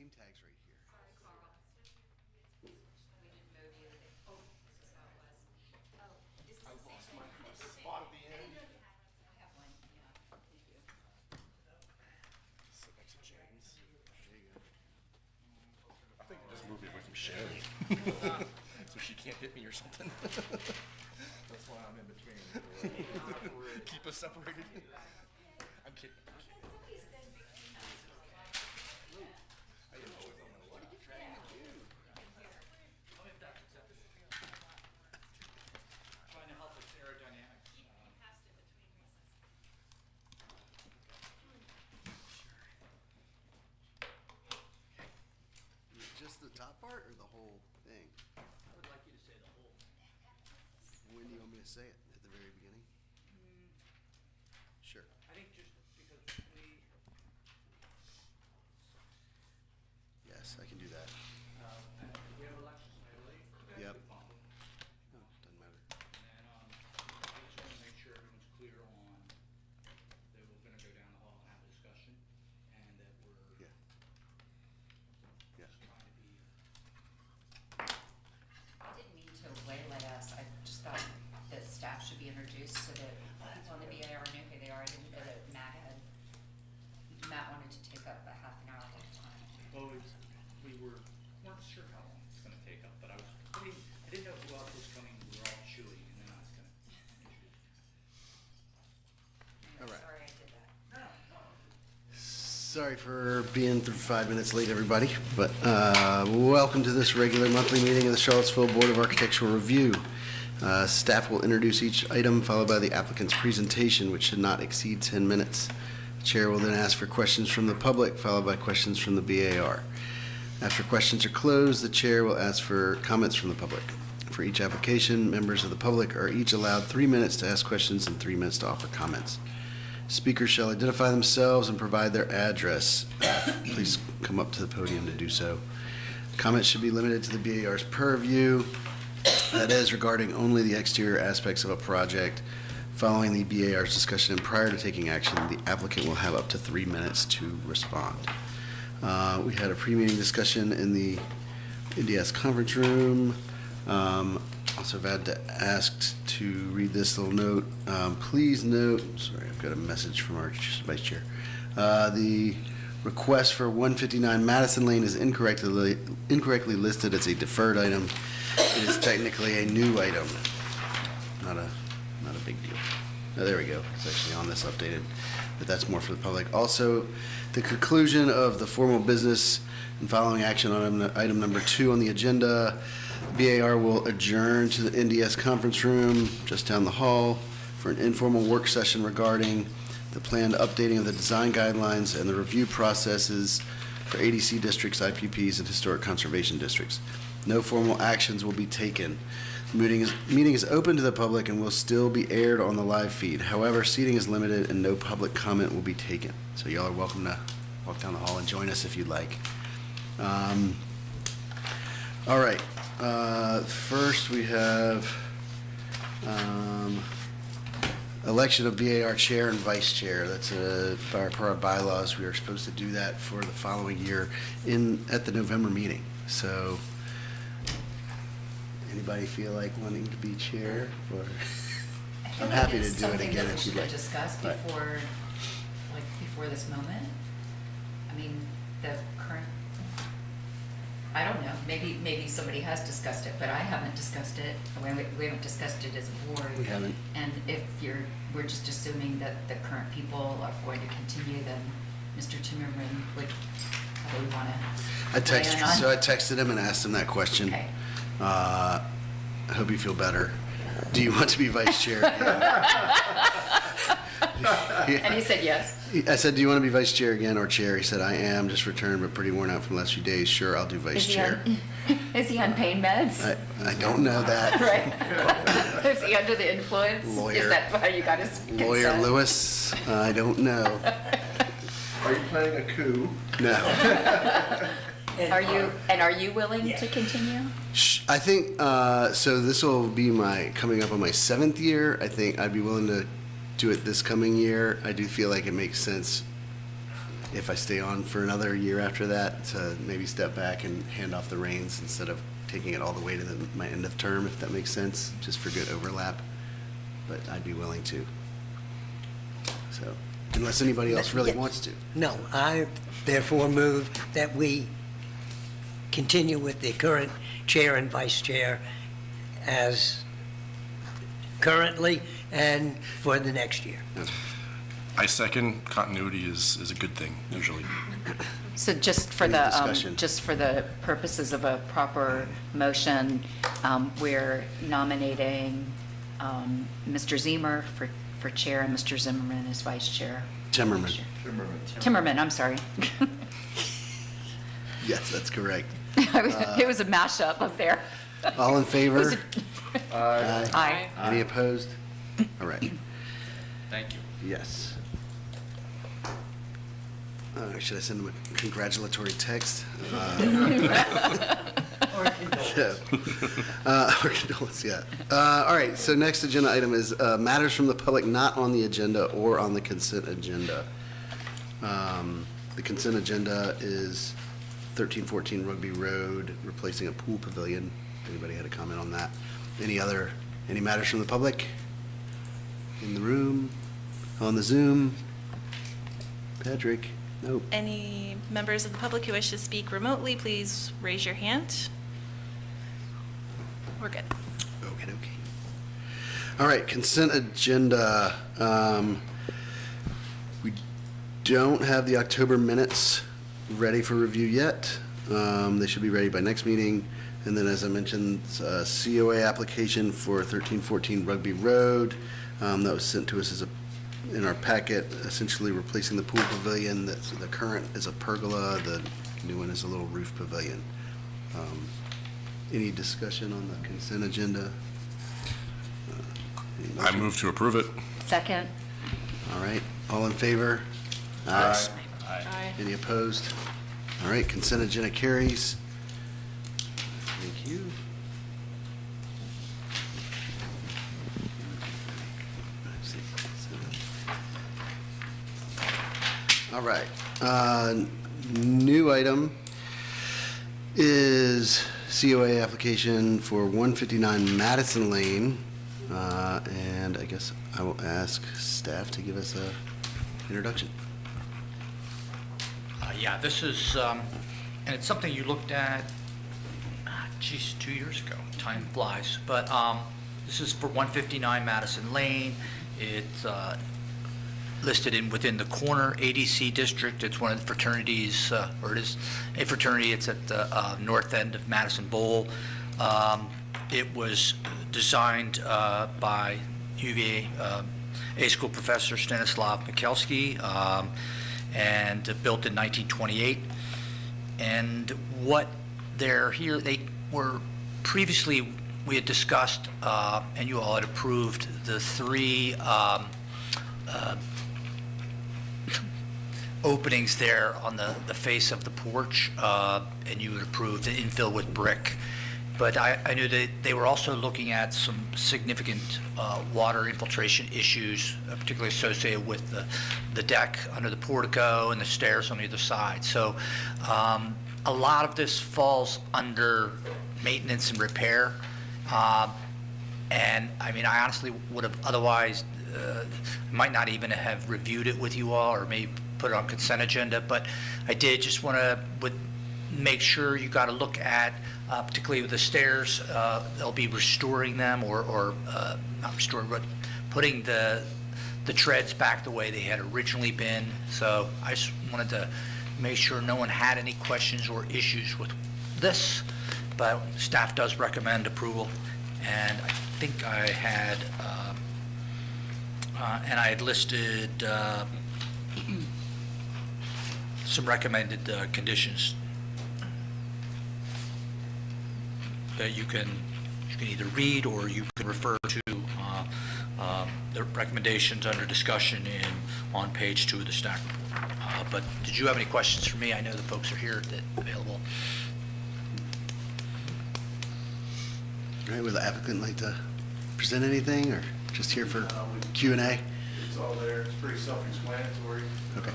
name tag's right here. Sorry, Carl. We didn't move you. Oh, this is how it was. Oh, this is I the lost same my thing. spot at the end. I have one, yeah, thank you. Sit next to James. There you go. I think I just moved it away from Sherry. So she can't hit me or something. That's why I'm in between. Keep us separated. I'm kidding. I didn't know what are you trying to do? Trying to help with aerodynamics. Just the top part or the whole thing? I would like you to say the whole thing. When do you want me to say it? At the very beginning? Sure. I think just because we, Yes, I can do that. we have elections lately. Yep. No, No, doesn't matter. And, I just want to make sure everyone's clear on that we're gonna go down the hall and have a discussion and that we're Yeah. Yeah. just trying to be. I didn't mean to waylay us, I just thought that staff should be introduced so that people on the BAR knew who they are. I didn't know that Matt wanted to take up a half an hour at a time. Well, we weren't sure how long it's gonna take up, but I didn't know who else was coming, we were all chewing, and then I was gonna introduce. Anyway, All right. sorry I did that. Sorry for being 5 minutes late, everybody, but welcome to this regular monthly meeting of the Charlottesville Board of Architectural Review. Staff will introduce each item, followed by the applicant's presentation, which should not exceed 10 minutes. The chair will then ask for questions from the public, followed by questions from the BAR. After questions are closed, the chair will ask for comments from the public. For each application, members of the public are each allowed 3 minutes to ask questions and 3 minutes to offer comments. Speakers shall identify themselves and provide their address. Please come up to the podium to do so. Comments should be limited to the BAR's purview, that is, regarding only the exterior aspects of a project. Following the BAR's discussion and prior to taking action, the applicant will have up to 3 minutes to respond. We had a pre-meeting discussion in the NDS conference room. Also had to ask to read this little note. Please note, sorry, I've got a message from our vice chair. The request for 159 Madison Lane is incorrectly listed as a deferred item. It is technically a new item. Not a big deal. Oh, there we go. It's actually on this updated, but that's more for the public. Also, the conclusion of the formal business and following action on item number 2 on the agenda, BAR will adjourn to the NDS conference room just down the hall for an informal work session regarding the planned updating of the design guidelines and the review processes for ADC districts, IPPs, and historic conservation districts. No formal actions will be taken. The meeting is open to the public and will still be aired on the live feed. However, seating is limited and no public comment will be taken. So y'all are welcome to walk down the hall and join us if you'd like. All right. First, we have election of BAR chair and vice chair. That's by our bylaws. We are supposed to do that for the following year at the November meeting. So, anybody feel like wanting to be chair? Or I'm happy to do it again if you'd like. Discuss Right. before this moment. I mean, the current. I don't know. Maybe somebody has discussed it, but I haven't discussed it. We haven't discussed it as a board. We haven't. And if we're just assuming that the current people are going to continue, then Mr. Timmerman would probably want to. I texted him and asked him that question. Okay. I hope you feel better. Do you want to be vice chair again? And he said yes. I said, do you want to be vice chair again or chair? He said, I am, just returned, but pretty worn out from the last few days. Sure, I'll do vice chair. Is he on pain meds? I don't know that. Right. Is he under the influence? Lawyer. Is that why you got his consent? Lawyer Lewis, I don't know. Are you planning a coup? No. Are you willing to continue? I think, so this will be coming up on my 7th year. I think I'd be willing to do it this coming year. I do feel like it makes sense if I stay on for another year after that, to maybe step back and hand off the reins instead of taking it all the way to my end of term, if that makes sense, just for good overlap. But I'd be willing to. So, unless anybody else really wants to. No, I therefore move that we continue with the current chair and vice chair as currently and for the next year. I second. Continuity is a good thing, usually. So just for Any the, discussion? just for the purposes of a proper motion, we're nominating Mr. Zemer for chair and Mr. Zimmerman as vice chair. Timmerman. Timmerman, I'm sorry. Yes, that's correct. It was a mashup up there. All in Was favor? it- Aye. Aye. Any opposed? All right. Thank you. Yes. Should I send him a congratulatory text? Or condolence, yeah. All right, so next agenda item is matters from the public not on the agenda or on the consent agenda. The consent agenda is 1314 Rugby Road, replacing a pool pavilion. Anybody had a comment on that? Any matters from the public? In the room? On the Zoom? Patrick? Nope. Any members of the public who wish to speak remotely, please raise your hand. We're good. Okay. All right, consent agenda. We don't have the October minutes ready for review yet. They should be ready by next meeting. And then, as I mentioned, COA application for 1314 Rugby Road. That was sent to us in our packet, essentially replacing the pool pavilion. The current is a pergola, the new one is a little roof pavilion. Any discussion on the consent agenda? Any I motion? move to approve it. Second? All right, all in favor? Aye. Any opposed? All right, consent agenda carries. Thank you. All right, new item is COA application for 159 Madison Lane. And I guess I will ask staff to give us a introduction. Yeah, this is, and it's something you looked at, 2 years ago. Time flies. But this is for 159 Madison Lane. It's listed within the corner ADC district. It's one of the fraternities, or it is a fraternity. It's at the north end of Madison Bowl. It was designed by UVA A school professor Stanislav Mikulski, and built in 1928. And what they're here, they were previously, we had discussed, and you all had approved the three openings there on the face of the porch, and you had approved the infill with brick. But I knew that they were also looking at some significant water infiltration issues, particularly associated with the deck under the portico and the stairs on either side. So a lot of this falls under maintenance and repair. And I mean, I honestly would have otherwise, might not even have reviewed it with you all, or maybe put it on consent agenda, but I did just want to make sure you got to look at, particularly with the stairs, they'll be restoring them, or not restoring, but putting the treads back the way they had originally been. So I just wanted to make sure no one had any questions or issues with this, but staff does recommend approval. And I think I had, listed some recommended conditions that you can either read, or you can refer to the recommendations under discussion on page 2 of the staff report. But did you have any questions for me? I know the folks are here available. All right, would the applicant like to present anything, or just here for Q&A? It's all there, it's pretty self-explanatory. Okay.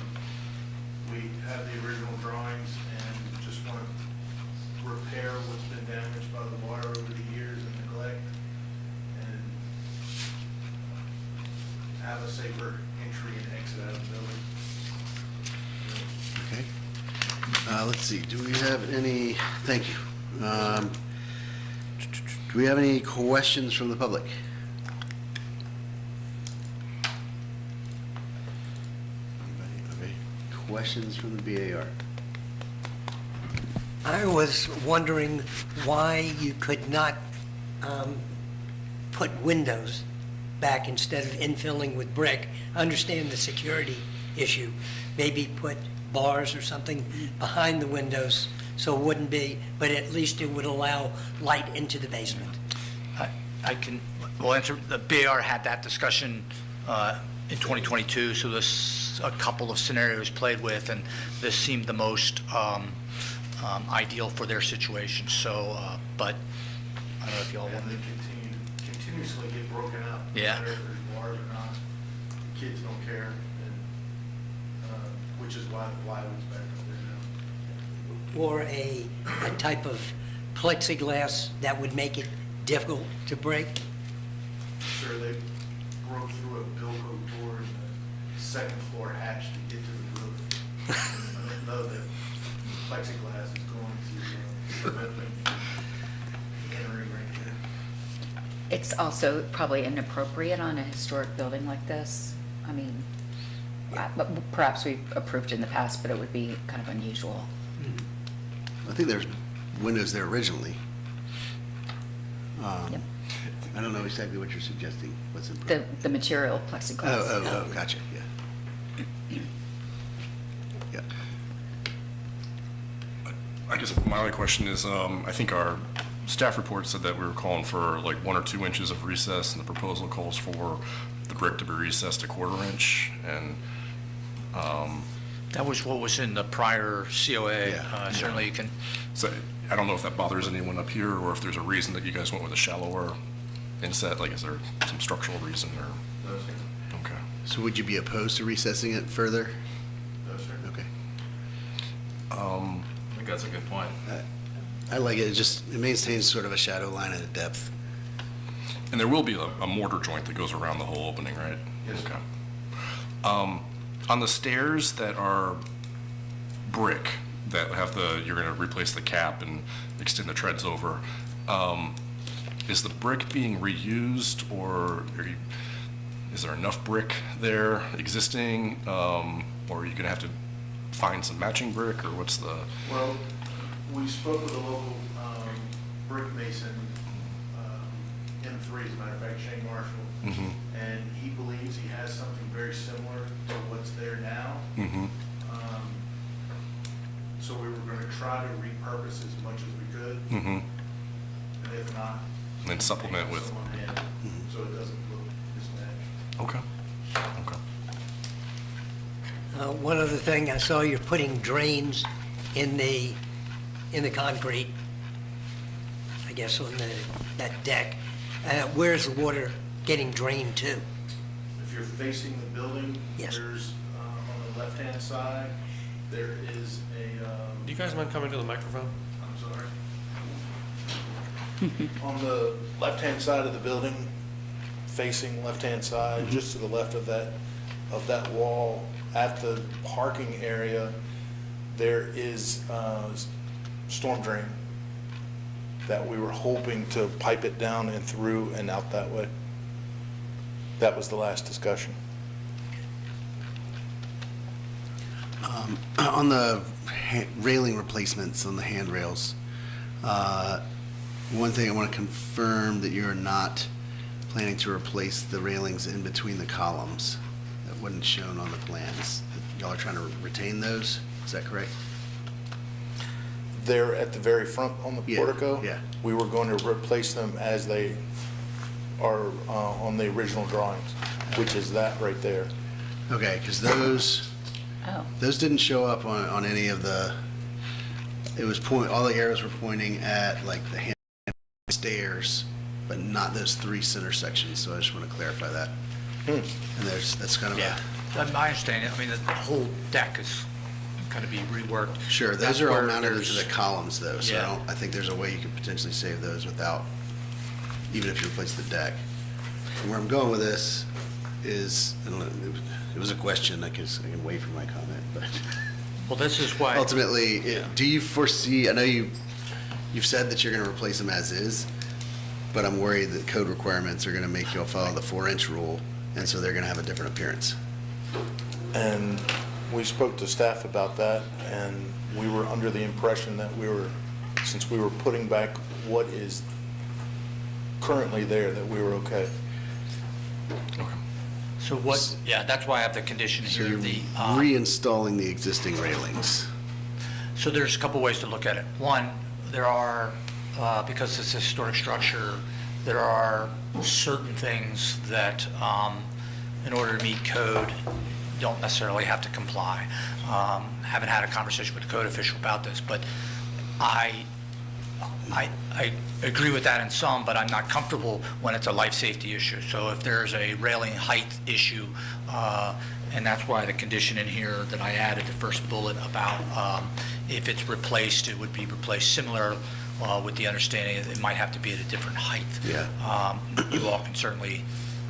We have the original drawings and just want to repair what's been damaged by the water over the years and neglect, and have a safer entry and exit out of the building. Okay. Let's see, do we have any, thank you. Do we have any questions from the public? Anybody? Okay. Questions from the BAR? I was wondering why you could not put windows back instead of infilling with brick. I understand the security issue. Maybe put bars or something behind the windows so it wouldn't be, but at least it would allow light into the basement. I can, well, answer, the BAR had that discussion in 2022, so there's a couple of scenarios played with, and this seemed the most ideal for their situation, so, but I don't know if y'all want And they continuously get broken up. Yeah. No matter if there's bars or not, kids don't care, and, which is why the plywood's back up there now. Or a type of plexiglass that would make it difficult to break. Sure, they broke through a Bilco door in the second floor hatch to get to the roof. I didn't know that plexiglass is going to prevent them from entering right there. It's also probably inappropriate on a historic building like this. I mean, perhaps we've approved in the past, but it would be kind of unusual. I think there's windows there originally. Yep. I don't know exactly what you're suggesting, what's in. The material plexiglass. Oh, gotcha, yeah. Yeah. I guess my only question is, I think our staff report said that we were calling for like 1 or 2 inches of recess, and the proposal calls for the brick to be recessed a 1/4 inch, and that was what was in the prior COA. Yeah. Certainly you can, so I don't know if that bothers anyone up here, or if there's a reason that you guys went with a shallower inset, like is there some structural reason, or? No, sir. Okay. So would you be opposed to recessing it further? No, sir. Okay. I think that's a good point. I like it, it maintains sort of a shadow line at a depth. And there will be a mortar joint that goes around the whole opening, right? Yes. Okay. On the stairs that are brick, that have you're gonna replace the cap and extend the treads over, is the brick being reused, or is there enough brick there existing? Or are you gonna have to find some matching brick, or what's the? Well, we spoke with a local brick mason, M3, as a matter of fact, Shane Marshall, Mhm. and he believes he has something very similar to what's there now. Mm-hmm. So we were going to try to repurpose as much as we could, Mm-hmm. and if not, And then supplement take with. someone in, so it doesn't look mismatched. Okay. Okay. One other thing, I saw you're putting drains in the concrete, I guess on that deck. Where's the water getting drained to? If you're facing the building, Yes. there's, on the left-hand side, there is Do you guys mind coming to the microphone? I'm sorry. On the left-hand side of the building, facing left-hand side, just to the left of that wall, at the parking area, there is storm drain that we were hoping to pipe it down and through and out that way. That was the last discussion. On the railing replacements on the handrails, one thing I want to confirm that you're not planning to replace the railings in between the columns. That wasn't shown on the plans. Y'all are trying to retain those, is that correct? There at the very front on the Yeah, portico? yeah. We were going to replace them as they are on the original drawings, which is that right there. Okay, because those Oh, didn't show up on any of the, it was all the arrows were pointing at like the stairs, but not those 3 center sections, so I just want to clarify that. And that's kind of yeah, my understanding, I mean, the whole deck is kind of be reworked. Sure, those That's are all where mounted into there's- the columns though, so Yeah. I think there's a way you could potentially save those without, even if you replace the deck. And where I'm going with this is, I don't know, it was a question, I can wait for my comment, but Well, this is why. ultimately, do you foresee, I know you've said that you're gonna replace them as is, but I'm worried that code requirements are gonna make you all follow the 4-inch rule, and so they're gonna have a different appearance. And we spoke to staff about that, and we were under the impression that since we were putting back what is currently there, that we were okay. So what, yeah, that's why I have the condition So here, you're the. reinstalling the existing railings. So there's a couple ways to look at it. One, there are, because it's a historic structure, there are certain things that, in order to meet code, don't necessarily have to comply. Haven't had a conversation with the code official about this, but I agree with that in some, but I'm not comfortable when it's a life safety issue. So if there's a railing height issue, and that's why the condition in here that I added, the first bullet about if it's replaced, it would be replaced similar with the understanding that it might have to be at a different height. Yeah. You all can certainly,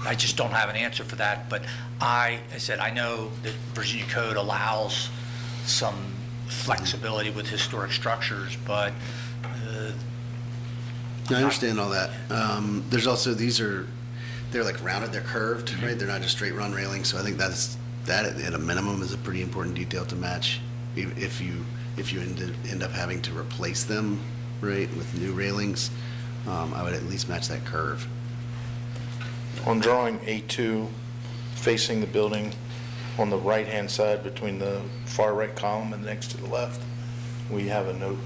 I just don't have an answer for that, but I said, I know that Virginia code allows some flexibility with historic structures, but I understand all that. There's also, they're like rounded, they're curved, right? They're not just straight run railings, so I think that at a minimum is a pretty important detail to match. If you end up having to replace them, right, with new railings, I would at least match that curve. On drawing A2, facing the building, on the right-hand side between the far right column and next to the left, we have a note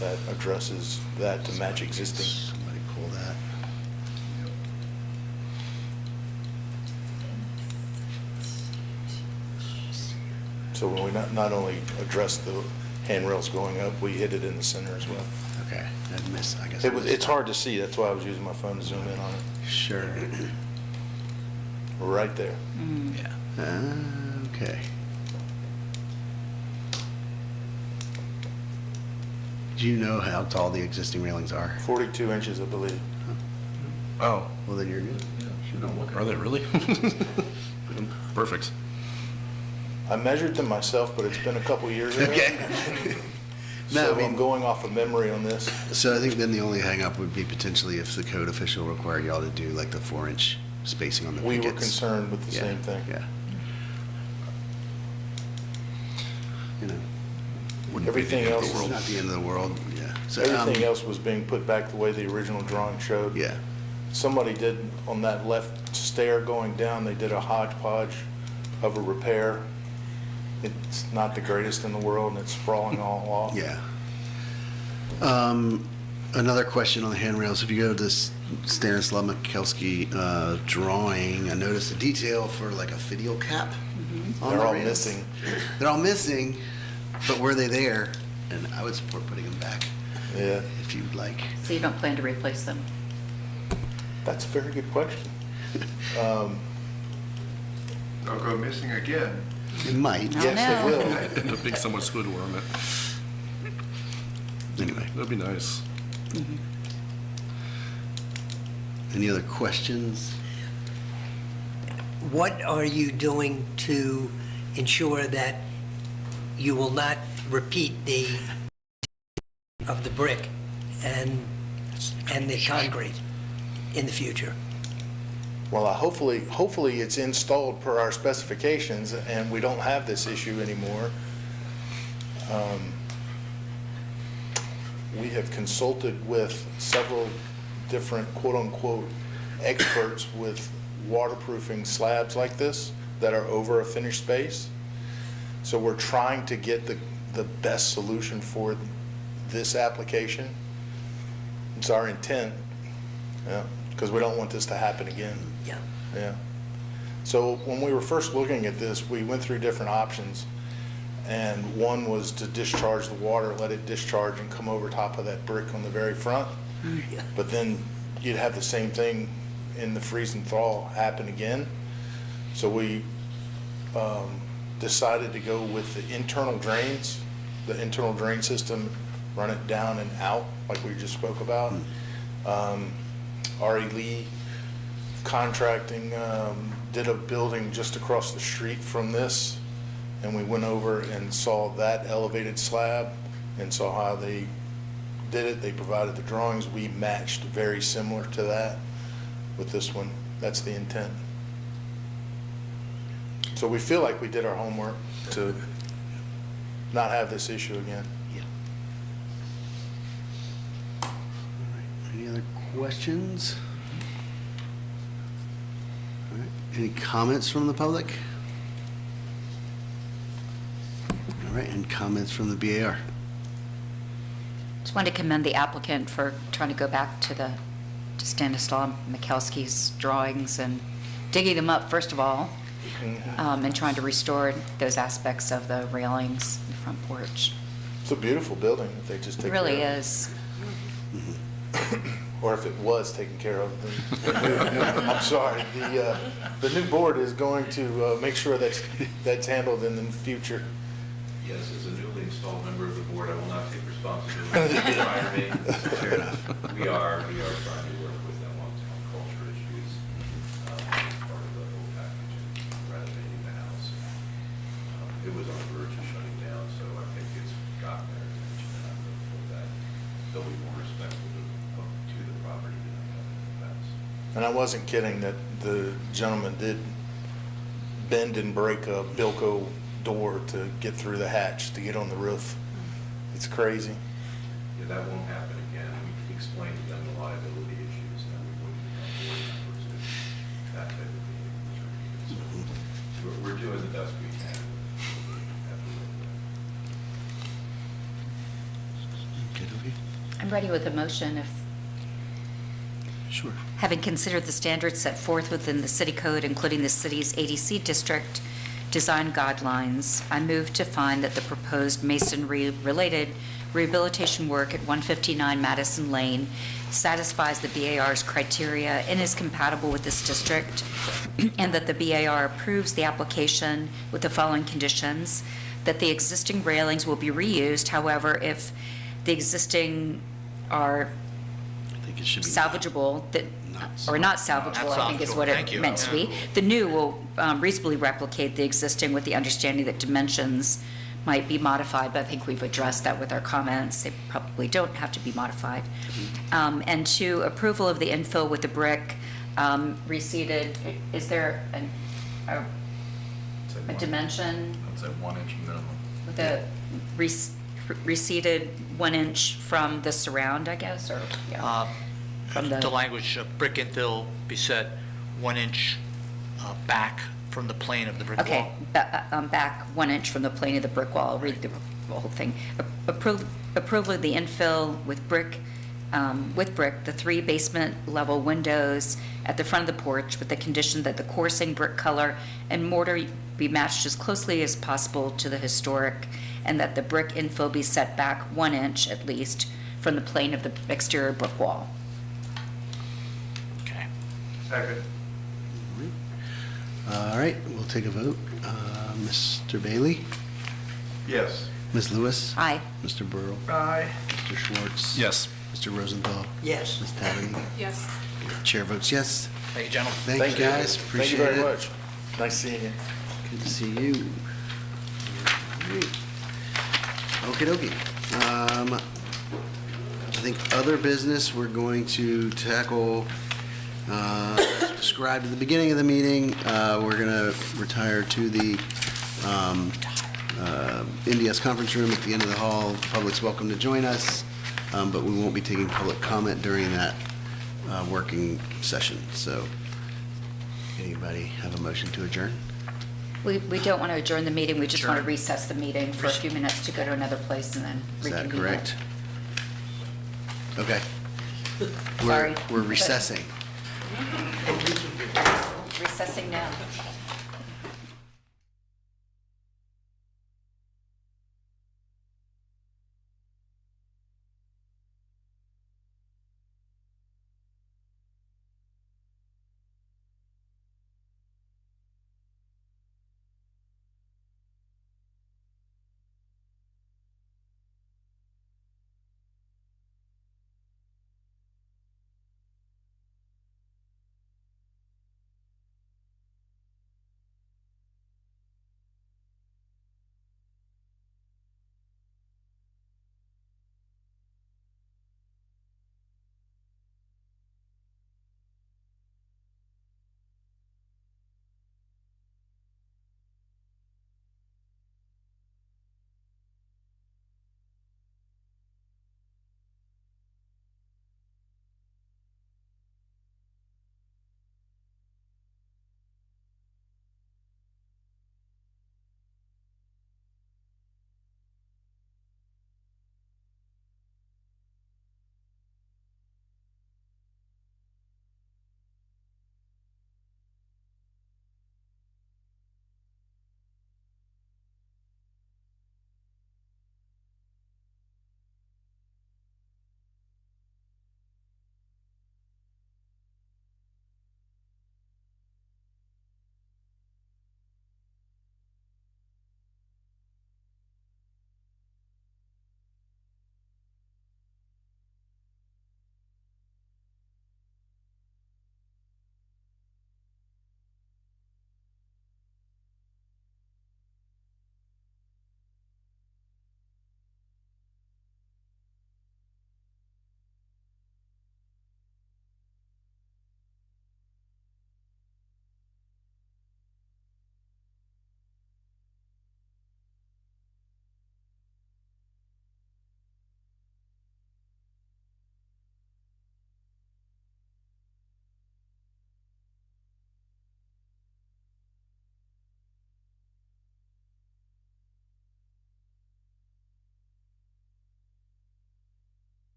that addresses that to match existing. Somebody pull that. So when we not only address the handrails going up, we hit it in the center as well. Okay, I missed, I guess. I missed It's that. hard to see, that's why I was using my phone to zoom in on it. Sure. Right there. yeah. Okay. Do you know how tall the existing railings are? 42 inches, I believe. Oh, Well, then you're good. are they really? Perfect. I measured them myself, but it's been a couple years ago. Okay. No, So I mean- I'm going off of memory on this. So I think then the only hangup would be potentially if the code official required y'all to do like the 4-inch spacing on the We pickets. were concerned with the Yeah, same thing. Yeah. You know, Wouldn't be the Everything end of else the is it's world. not the end of the world, yeah. So, Everything else was being put back the way the original drawing showed. Yeah, Somebody did, on that left stair going down, they did a hodgepodge of a repair. It's not the greatest in the world, and it's sprawling all off. yeah. Another question on the handrails, if you go to this Stanislav Mikulski drawing, I noticed a detail for like a finial cap on They're the all rails. missing. They're all missing, but were they there? And I would support putting them back Yeah, if you'd like. So you don't plan to replace them? that's a very good question. They'll go missing again. It might. No. Yes, they will. End up being someone's hood ornament. Anyway, That'd be nice. any other questions? What are you doing to ensure that you will not repeat of the brick and the concrete in the future? Well, hopefully it's installed per our specifications and we don't have this issue anymore. We have consulted with several different quote-unquote experts with waterproofing slabs like this that are over a finished space. So we're trying to get the best solution for this application. It's our intent, yeah, because we don't want this to happen again. Yeah. Yeah. So when we were first looking at this, we went through different options. And one was to discharge the water, let it discharge and come over top of that brick on the very front. Yeah. But then you'd have the same thing in the freeze and thaw happen again. So we decided to go with the internal drains, the internal drain system, run it down and out, like we just spoke about. R.E. Lee Contracting did a building just across the street from this, and we went over and saw that elevated slab and saw how they did it. They provided the drawings. We matched very similar to that with this one. That's the intent. So we feel like we did our homework to not have this issue again. Yeah. All right. Any other questions? All right. Any comments from the public? All right, and comments from the BAR? Just wanted to commend the applicant for trying to go back to Stanislaw Mikowski's drawings and digging them up, first of all, and trying to restore those aspects of the railings in the front porch. It's a beautiful building if they just It take really care of it. is. Or if it was taken care of. I'm sorry, the new board is going to make sure that's handled in the future. Yes, as a newly installed member of the board, I will not take responsibility for fire me. Fair enough. We are trying to work with them on town culture issues, as part of the whole package and renovating the house. It was on the verge of shutting down, so I think it's gotten their attention, and I'm hopeful that they'll be more respectful to the property than they have in the past. And I wasn't kidding that the gentleman did bend and break a Bilko door to get through the hatch to get on the roof. It's crazy. Yeah, that won't happen again. We explained to them the liability issues, and we wouldn't become board members if that type of behavior was repeated. So we're doing the best we can. Okay. I'm ready with a motion if, Sure. having considered the standards set forth within the city code, including the city's ADC district design guidelines, I move to find that the proposed masonry-related rehabilitation work at 159 Madison Lane satisfies the BAR's criteria and is compatible with this district, and that the BAR approves the application with the following conditions: that the existing railings will be reused. However, if the existing are I think it should be. salvageable, that, or not salvageable, I think is what Thank it you. meant to be. The new will reasonably replicate the existing with the understanding that dimensions might be modified, but I think we've addressed that with our comments. They probably don't have to be modified. And two, approval of the infill with the brick reseated. Is there a dimension I'd say 1 inch minimum. with a reseated 1 inch from the surround, I guess, or, yeah? From The language, brick infill be set 1 inch back from the plane of the brick wall. Okay, back 1 inch from the plane of the brick wall. I'll read the whole thing. Approval of the infill with brick, the 3 basement level windows at the front of the porch with the condition that the coursing brick color and mortar be matched as closely as possible to the historic, and that the brick infill be set back 1 inch at least from the plane of the exterior brick wall. Okay. Second. All right, we'll take a vote. Mr. Bailey? Yes. Ms. Lewis? Aye. Mr. Burrow? Aye. Mr. Schwartz? Yes. Mr. Rosenthal? Yes. Ms. Tabany? Yes. Chair votes yes. Thank you, gentlemen. Thank you, guys. Thank Appreciate you it. very much. Nice seeing you. Good to see you. Okie dokie. I think other business, we're going to tackle, as described at the beginning of the meeting, we're going to retire to the NDS conference room at the end of the hall. The public's welcome to join us, but we won't be taking public comment during that working session. So, anybody have a motion to adjourn? We don't want to adjourn the meeting, we just want to Adjourn. recess the meeting for a few minutes to go to another place and then Is that reconvene. correct? Okay. Sorry. We're recessing. Recessing now.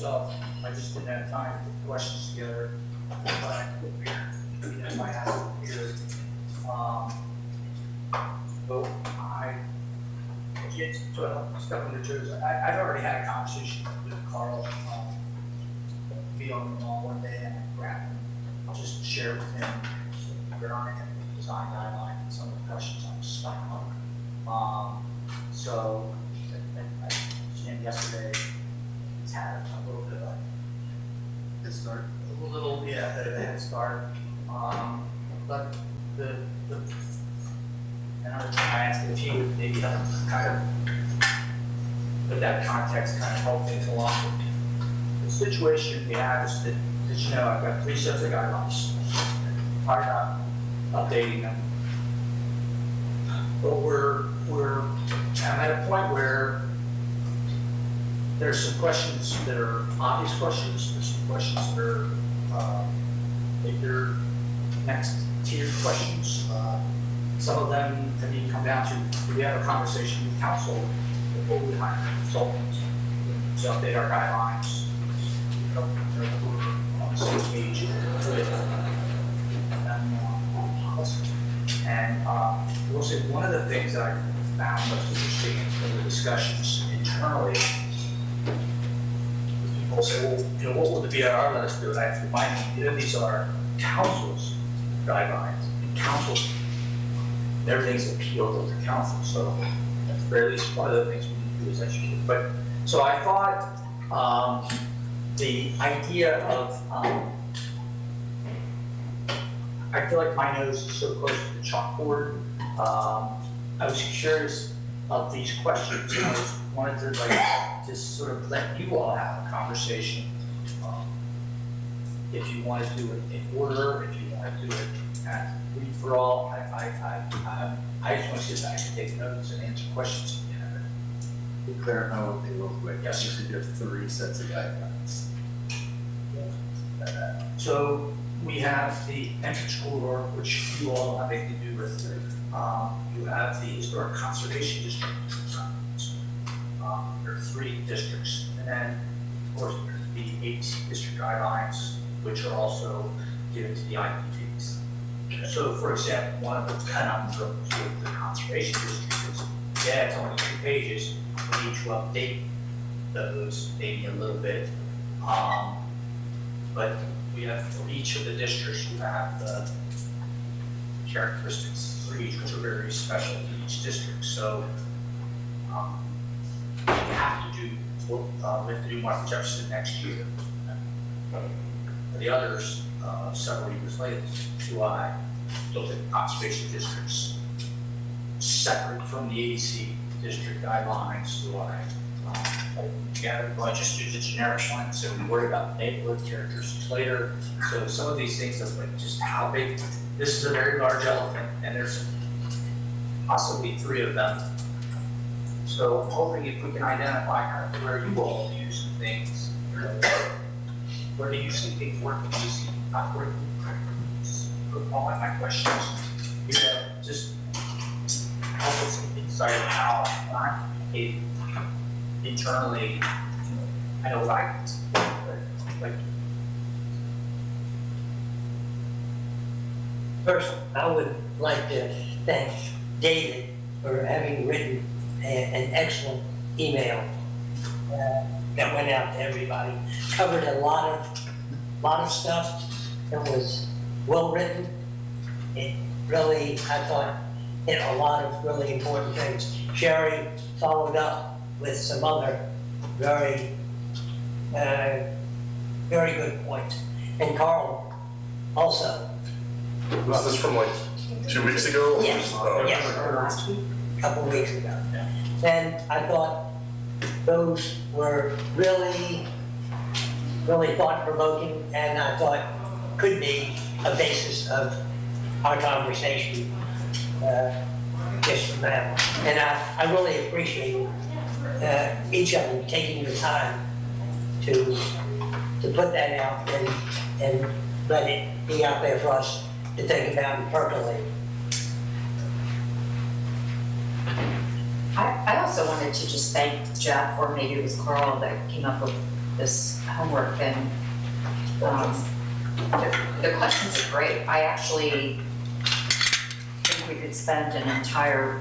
so I just didn't have time to put questions together. But I figured, if I asked them here, so I get to step on the toes. I've already had a conversation with Carl, be on the wall one day and I grabbed him, I'll just share with him, we're on a design guideline and some of the questions I was stuck on. So, I seen him yesterday, he's had a little bit of a head start. A little, yeah, bit of a head start. But and I asked if he would maybe help kind of, with that context, kind of help things along. The situation we have is that, as you know, I've got 3 sets of guidelines. Probably not updating them. But I'm at a point where there's some questions that are obvious questions, there's some questions that are, maybe they're next tier questions. Some of them can even come down to, do we have a conversation with council before we hire a consultant to update our guidelines? You know, we're on the same page with policy. And we'll say one of the things that I found most interesting in the discussions internally, people say, well, you know, what will the BIR let us do? And I have to remind them, you know, these are council's guidelines, and council's everything's appealed to the council, so at the very least, one of the things we need to do is educate. But, so I thought the idea of, I feel like my nose is so close to the chalkboard. I was curious of these questions, and I was wanted to like just sort of let you all have a conversation. If you want to do it in order, if you want to do it at free for all, I just want to sit back and take notes and answer questions. To clarify one thing real quick, Yes, you said you have 3 sets of guidelines. So we have the entrance corridor, which you all have anything to do with. You have the historic conservation district. There are 3 districts, and then of course there's the ABC district guidelines, which are also given to the IPPs. So, for example, one of the conundrums with the conservation district is, yeah, it's only 2 pages. We need to update those maybe a little bit. But we have, for each of the districts, you have the characteristics for each, which are very special to each district. So, we have to do, we have to do Martha Jefferson next year. The others, several years later, do I look at conservation districts separate from the AEC district guidelines? Do I just do the generic one, so we worry about neighborhood characteristics later? So some of these things are like just how big, this is a very large elephant, and there's possibly 3 of them. So I'm hoping if we can identify kind of where you all use things, you know, where do you see things working, do you see not working? Put all my questions, you know, just help us some insight on how I internally, I know what I can see, but like. First, I would like to thank David for having written an excellent email that went out to everybody. Covered a lot of stuff. It was well written. It really, I thought, hit a lot of really important things. Sherry followed up with some other very good points. And Carl also. Was this from like 2 weeks ago? Or Yes, oh, yes, or last week, a couple of weeks ago. And I thought those were really thought-provoking, and I thought could be a basis of our conversation just from now. And I really appreciate each of you taking the time to put that out and let it be out there for us to think about and percolate. I also wanted to just thank Jeff, or maybe it was Carl that came up with this homework, and the questions are great. I actually think we could spend an entire,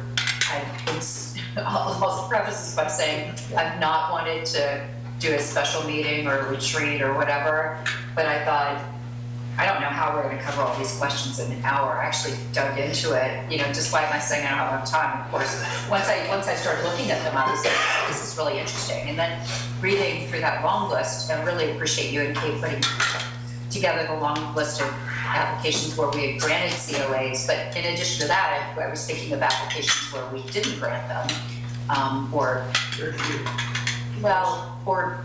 I'll preface this by saying I've not wanted to do a special meeting or a retreat or whatever, but I thought, I don't know how we're gonna cover all these questions in an hour. I actually dug into it, despite my saying I don't have enough time, of course. Once I started looking at them, I was like, this is really interesting. And then reading through that long list, I really appreciate you and Kate putting together the long list of applications where we had granted COAs. But in addition to that, I was thinking of applications where we didn't grant them, or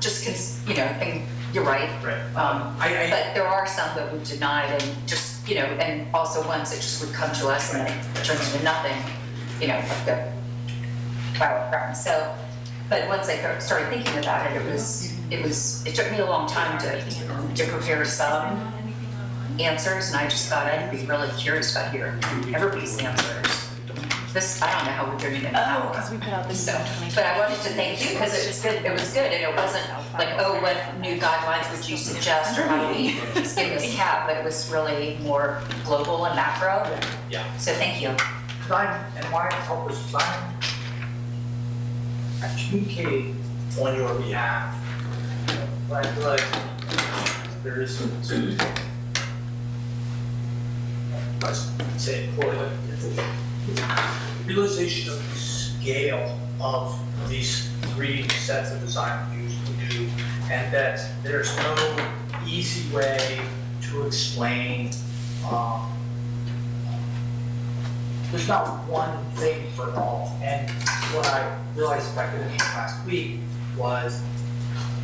just, and you're right. But there are some that we denied, and just, and also ones that just would come to us and it turns into nothing, like the file requirements. So, but once I started thinking about it, it took me a long time to prepare some answers, and I just thought I'd be really curious about hearing everybody's answers. I don't know how we're doing it now. because we put out this. But I wanted to thank you because it was good, and it wasn't like, oh, what new guidelines would you suggest, or how do we skin this cat, but it was really more global and macro. Yeah. So thank you. And my help is I communicate on your behalf. But I feel like there is some let's say realization of the scale of these 3 sets of design reviews we do, and that there's no easy way to explain. There's not one thing for all. And what I realized back in the meeting last week was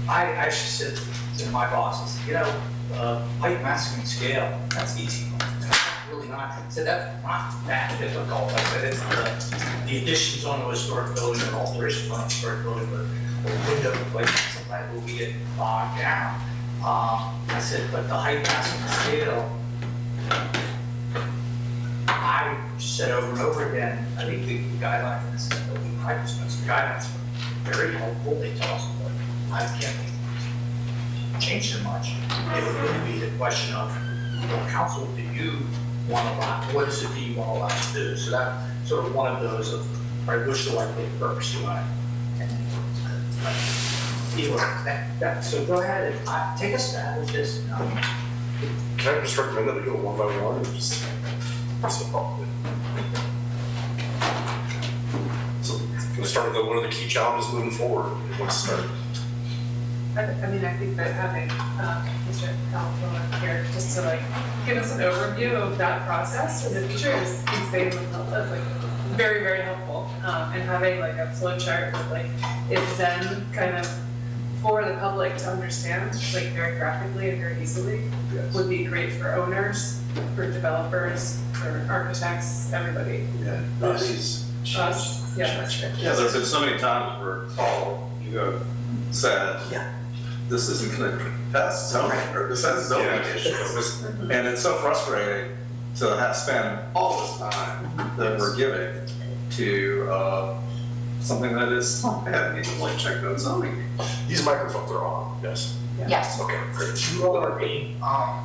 I actually said to my bosses, height, massing, and scale, that's easy. Really not. So that's not that difficult. I said it's the additions on the historic building and alterations on the historic building, or window replacement sometimes will get bogged down. I said, but the height, mass, and scale, I said over and over again, I think the guidelines, the guidelines are very helpful. They tell us what I can't change so much. It would really be the question of, council, do you want to allow, what is it that you want to allow to do? So that's sort of one of those of, I wish the likely purpose do I? So go ahead and take a stab at this. Can I just recommend that we go one by one and just so we'll start with what are the key challenges moving forward? Let's start. I think that having Mr. Calhoun here just to give us an overview of that process in the future is very, very helpful. And having a flow chart with it's then kind of for the public to understand very graphically and very easily would be great for owners, for developers, for architects, everybody. Yeah. Us, yeah. Yeah, there's been so many times where you have said, this isn't going to pass zoning, or this has zoning issues. And it's so frustrating to spend all this time that we're giving to something that is not bad. We need to check those zoning. These microphones are on, yes? Yes. Okay, great. You are being, I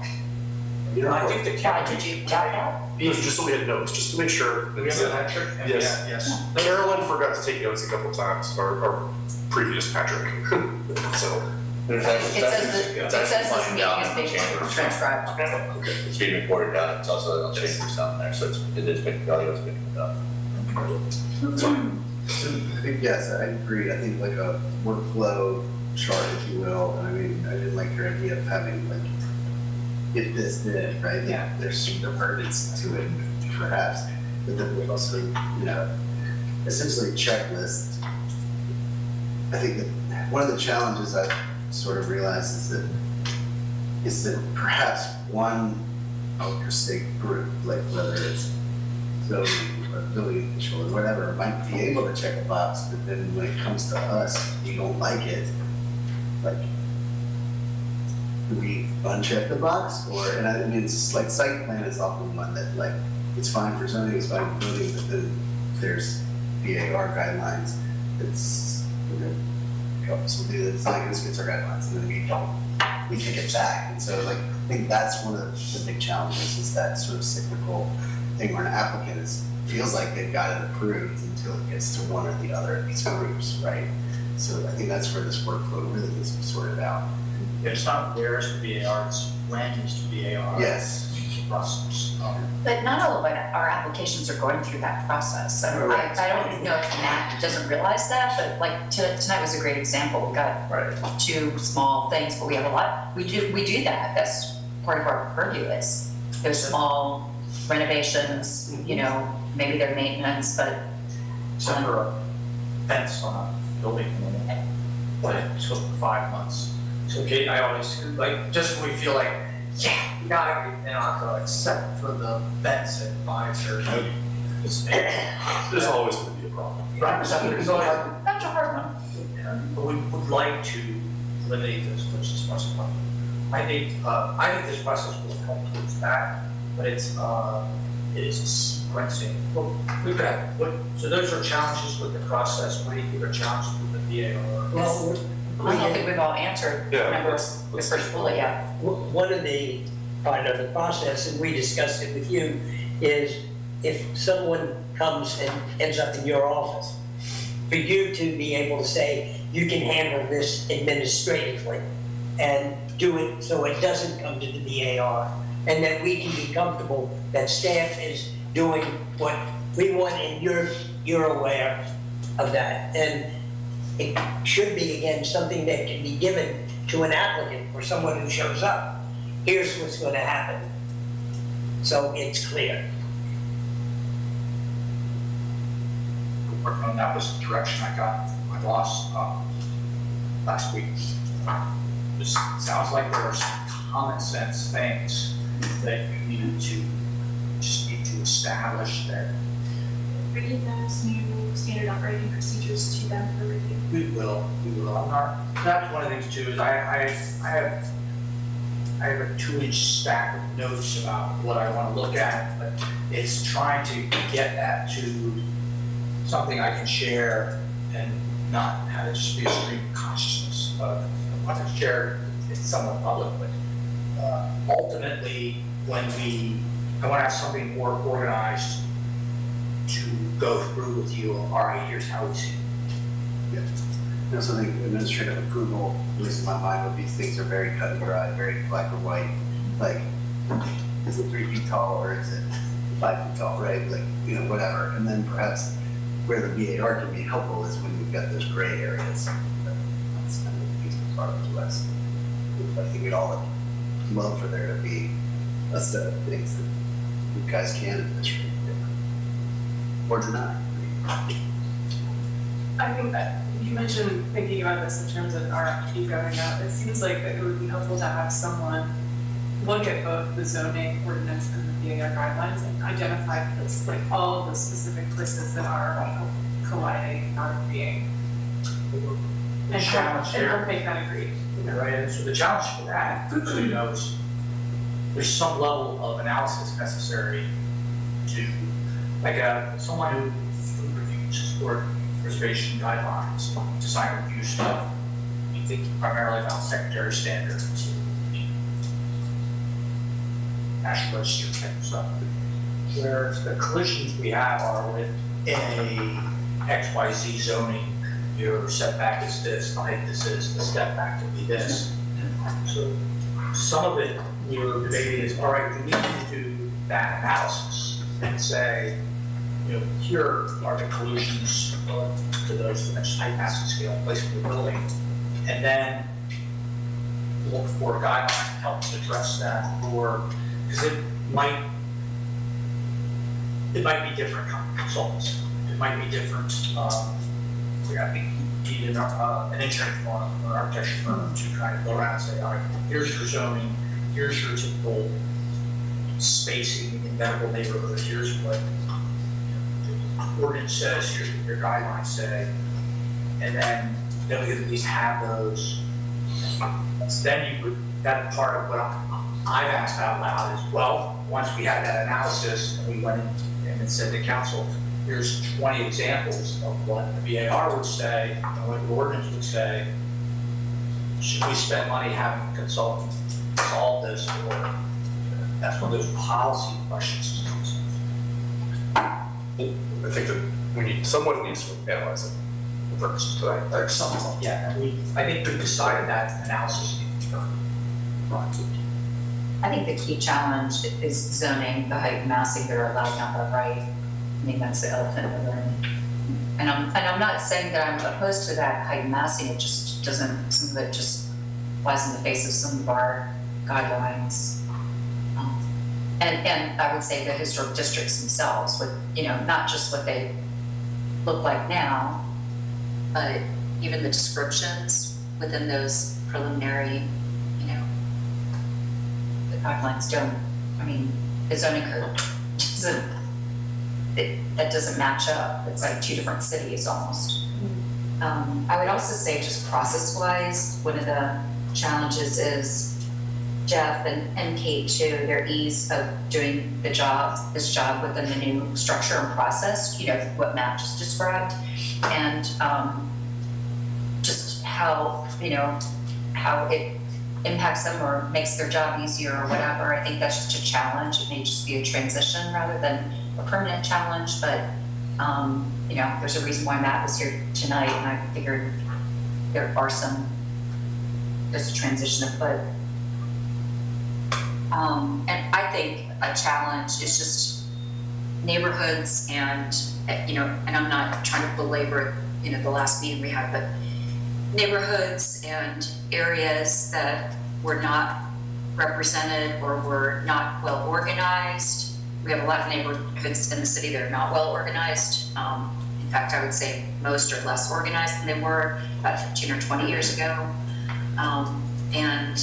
think the county. Did you tap that? Just so we had notes, just to make sure. We have a metric? Yes. Yes. Carolyn forgot to take notes a couple times, or previous Patrick. So. It says this meeting is being transcribed. It's being recorded down, it's also changing sound there, so it is picking, the audio is picking it up. I think, yes, I agree. I think a workflow chart, if you will. I didn't like your idea of having if this did, right? Yeah. There's some deferments to it, perhaps. But then we also, essentially checklist. I think that one of the challenges I've sort of realized is that perhaps one altruistic group, whether it's zoning or building official or whatever, might be able to check a box, but then when it comes to us, we don't like it. Do we uncheck the box? It's site plan is often one that it's fine for zoning, it's fine for building, but then there's BAR guidelines that's help us, we'll do the design, this gets our guidelines, and then we don't, we kick it back. And so like, I think that's one of the big challenges, is that sort of cyclical thing where an applicant feels like they've got it approved until it gets to one or the other of these groups, right? So I think that's where this workflow really needs to be sorted out. It's not where is the BAR, it's when is the BAR. Yes. Process. But not all of our applications are going through that process. So Correct. I don't know if Matt doesn't realize that, but like tonight was a great example. We got two small things, but we have a lot. We do that. That's part of our purview. It's those small renovations, you know, maybe they're maintenance, but Except for a fence on a building, but it took 5 months. So okay, I always, like, just when we feel like, yeah, we got everything on the, except for the fence at 5:30. There's always going to be a problem. Right, so there's always, that's a hard one. but we would like to eliminate those first as much as possible. I think this process will help with that, but it is sequencing. Well, we've got, so those are challenges with the process. What do you think are challenges with the BAR? Well, I don't think we've all answered. Yeah. Remember, the first bullet, yeah. one of the part of the process, and we discussed it with you, is if someone comes and ends up in your office, for you to be able to say, you can handle this administratively and do it so it doesn't come to the BAR, and that we can be comfortable that staff is doing what we want, and you're aware of that. And it should be, again, something that can be given to an applicant or someone who shows up. Here's what's going to happen. So it's clear. Working on that was the direction I got from my boss last week. It sounds like there are some common sense things that you need to establish that Bringing those new standard operating procedures to them for review. we will. That's one of the things too, is I have a 2-inch stack of notes about what I want to look at, but it's trying to get that to something I can share and not have it just be a stream of consciousness. I want to share it somewhat public, but ultimately, I want to have something more organized to go through with you. All right, here's how we see it. Yeah. You know, something administrative approval, at least in my mind, would be things are very cut and dry, very black or white. Like, is it 3 feet tall or is it 5 feet tall, right? Like, you know, whatever. And then perhaps where the BAR can be helpful is when you've got those gray areas. That's kind of the piece of part to us. I think we'd all love for there to be a set of things that you guys can administrate or deny. I think that you mentioned thinking about this in terms of RFP going out. It seems like that it would be helpful to have someone look at both the zoning ordinance and the BAR guidelines and identify this, like all of the specific places that are colliding, not agreeing. And challenge here. help make that agree. Right, and so the challenge for that, so you know, is there's some level of analysis necessary to, like, someone who reviews historic preservation guidelines, design review stuff, you think primarily about secondary standards, National Register type of stuff. Where the collisions we have are with a XYZ zoning, your setback is this, the height this is, the step back to be this. So some of it we were debating is, all right, we need to do that analysis and say, you know, here are the collisions to those dimensions, height, mass, and scale, placement of the building, and then look for guidelines to help us address that, or because it might be different consultants, it might be different. I think you need an engineering firm or an architecture firm to kind of go around and say, all right, here's your zoning, here's your typical spacing in medical neighborhoods, here's what the ordinance says, here's what your guidelines say, and then we at least have those. Then that part of what I've asked out loud is, well, once we had that analysis and we went in and said to council, here's 20 examples of what the VAR would say, and what the ordinance would say. Should we spend money having a consultant solve this, or that's one of those policy questions. I think that someone needs to analyze it first, so I, Or something, yeah, and I think we decided that analysis needs to be done. I think the key challenge is zoning, the height and massing that are allowed down by right. I mean, that's the elephant in the room. And I'm not saying that I'm opposed to that height and massing, it just doesn't, some of it just flies in the face of some of our guidelines. And I would say the historic districts themselves, with, you know, not just what they look like now, but even the descriptions within those preliminary, you know, the guidelines don't, I mean, the zoning code doesn't, that doesn't match up. It's like two different cities almost. I would also say just process-wise, one of the challenges is Jeff and Kate too, their ease of doing this job within the new structure and process, you know, what Matt just described. And just how, you know, how it impacts them or makes their job easier or whatever. I think that's just a challenge. It may just be a transition rather than a permanent challenge, but you know, there's a reason why Matt was here tonight, and I figured there's a transition afoot. And I think a challenge is just neighborhoods and, you know, and I'm not trying to belabor, you know, the last meeting we had, but neighborhoods and areas that were not represented or were not well organized. We have a lot of neighborhoods in the city that are not well organized. In fact, I would say most are less organized than they were about 15 or 20 years ago. And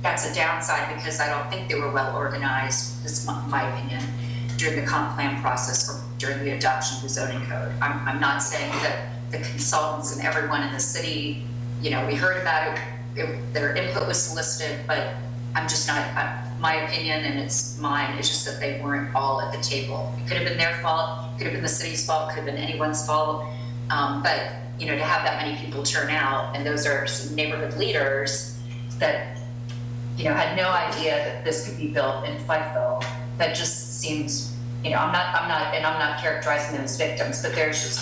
that's a downside because I don't think they were well organized, this is my opinion, during the comp plan process or during the adoption of the zoning code. I'm not saying that the consultants and everyone in the city, you know, we heard about it, their input was solicited, but I'm just not, my opinion, and it's mine, is just that they weren't all at the table. It could have been their fault, could have been the city's fault, could have been anyone's fault, but you know, to have that many people turn out, and those are some neighborhood leaders that, you know, had no idea that this could be built in Fifeville. That just seems, you know, I'm not characterizing them as victims, but there's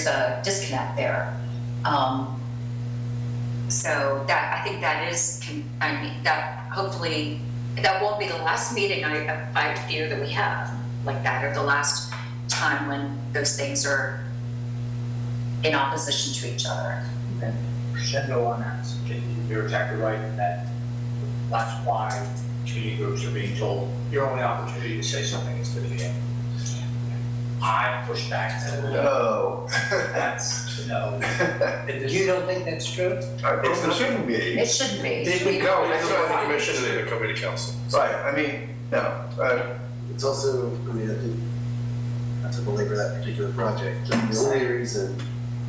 a disconnect there. So that, I think that is, I mean, that hopefully, that won't be the last meeting I fear that we have like that, or the last time when those things are in opposition to each other. And crescendo on that, you're exactly right in that that's why community groups are being told your only opportunity to say something is to the end. I push back and say, No. that's, no. You don't think that's true? It shouldn't be. It shouldn't be. No, it's not the commission and the committee council. Right, I mean, no. It's also, I mean, I think, not to belabor that particular project, the only reason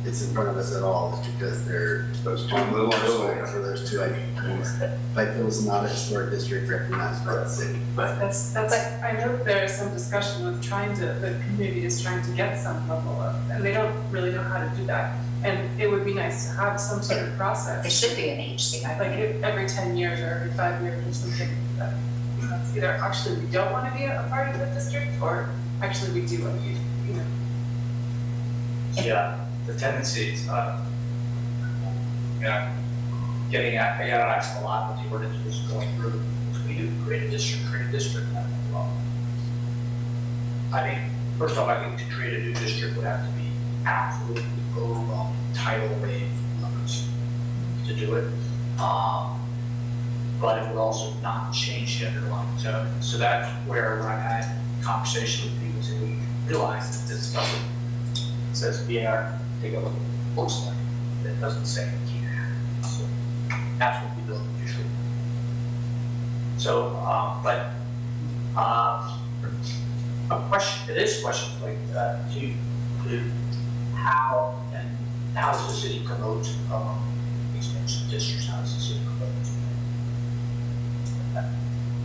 it's in front of us at all is because they're supposed to move for those two items. Fifeville is not a historic district recognized by the city. But that's, I know there's some discussion of the community is trying to get some level of, and they don't really know how to do that. And it would be nice to have some sort of process. It should be an HC, I Like think. every 10 years or every 5 years or something. That, you know, it's either actually we don't want to be a part of the district, or actually we do want to be, you know. Yeah, the tendency is, yeah, I got asked a lot when the ordinance was going through, we do create a district, well, I mean, first off, I think to create a new district would have to be absolutely overwhelming tidal wave numbers to do it. But it would also not change the underlying zone. So that's where when I had conversation with people who realize that this doesn't, says VR, take a look at what it looks like. It doesn't say it can't happen. So that's what we build usually. So, but a question, it is a question like to how does the city promote expansion districts? How does the city promote?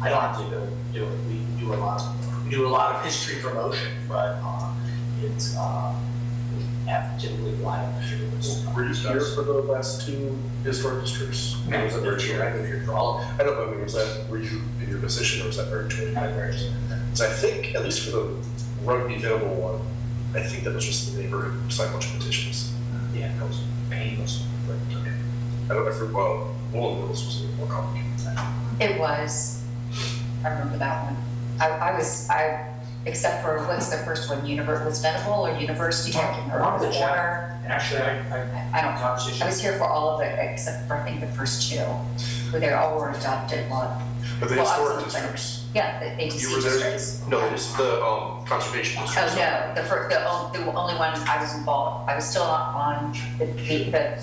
I don't have to do it. We do a lot of history promotion, but it's typically blind. Were you here for the last two historic districts? I was here. I was here for all of them. I don't know, I mean, were you in your position or was that very true? So I think, at least for the Rugby Noble one, I think that was just the neighborhood sidewalk petitions. Yeah, that was painless. I don't know if, well, Woolen Mills was a little more complicated. It was, I remember that one. I except for, what's the first one, was Venable or University? I can't remember the order. Actually, I don't know. I was here for all of it except for, I think, the first two, where they all were adopted one. But the Well, historic absolutely. districts, Yeah, the ATC you were there? districts. No, it's the conservation Oh, districts. no, the only one I was involved, I was still on the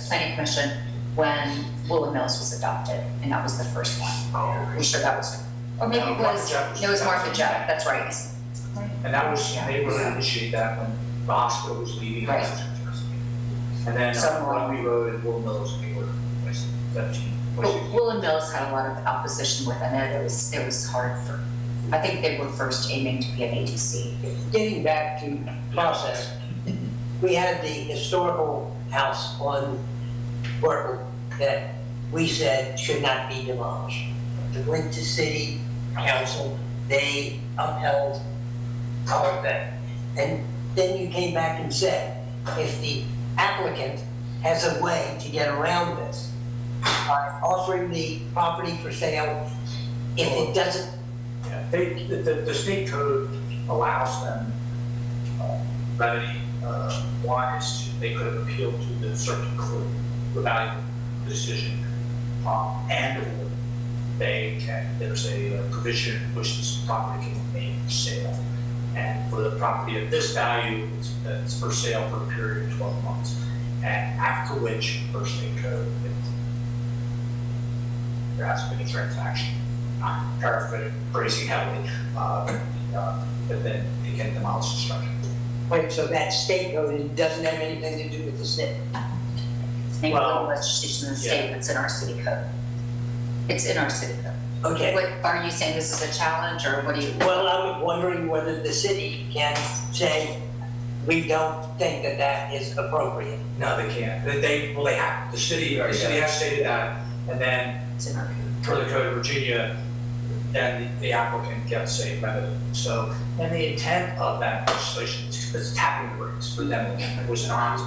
planning commission when Woolen Mills was adopted, and that was the first one. I'm sure that was, or maybe it was, it was Martha Jeff, that's right. And that was, they were gonna initiate that when the hospital was leaving. Right. And then So- Rugby Road and Wool Mills, we were like 17. Woolen Mills had a lot of opposition within it, it was hard for, I think they were first aiming to be an ATC. Getting back to process, we had the historical house on Bartlett that we said should not be demolished. It went to city council, they upheld our thing. And then you came back and said, if the applicant has a way to get around this, by offering the property for sale, if it doesn't, Yeah, the state code allows them remedy. One is they could have appealed to the circuit court without the decision, and or they can, there's a provision in which this property can be made for sale. And for the property of this value, it's for sale for a period of 12 months. And after which, per state code, there has to be a transaction. I'm paraphrasing heavily, but then they can demolish the structure. wait, so that state code doesn't have anything to do with the state? It's maybe a Well, little legislation in the state, but it's in our city code. It's in our city code. Okay. What, are you saying this is a challenge, or what do you? Well, I'm wondering whether the city can say, we don't think that that is appropriate. No, they can't. They have. The city has stated that, and then It's in our code. per the code of Virginia, then the applicant gets a remedy. So, and the intent of that legislation is tapping the brakes for them. It was not,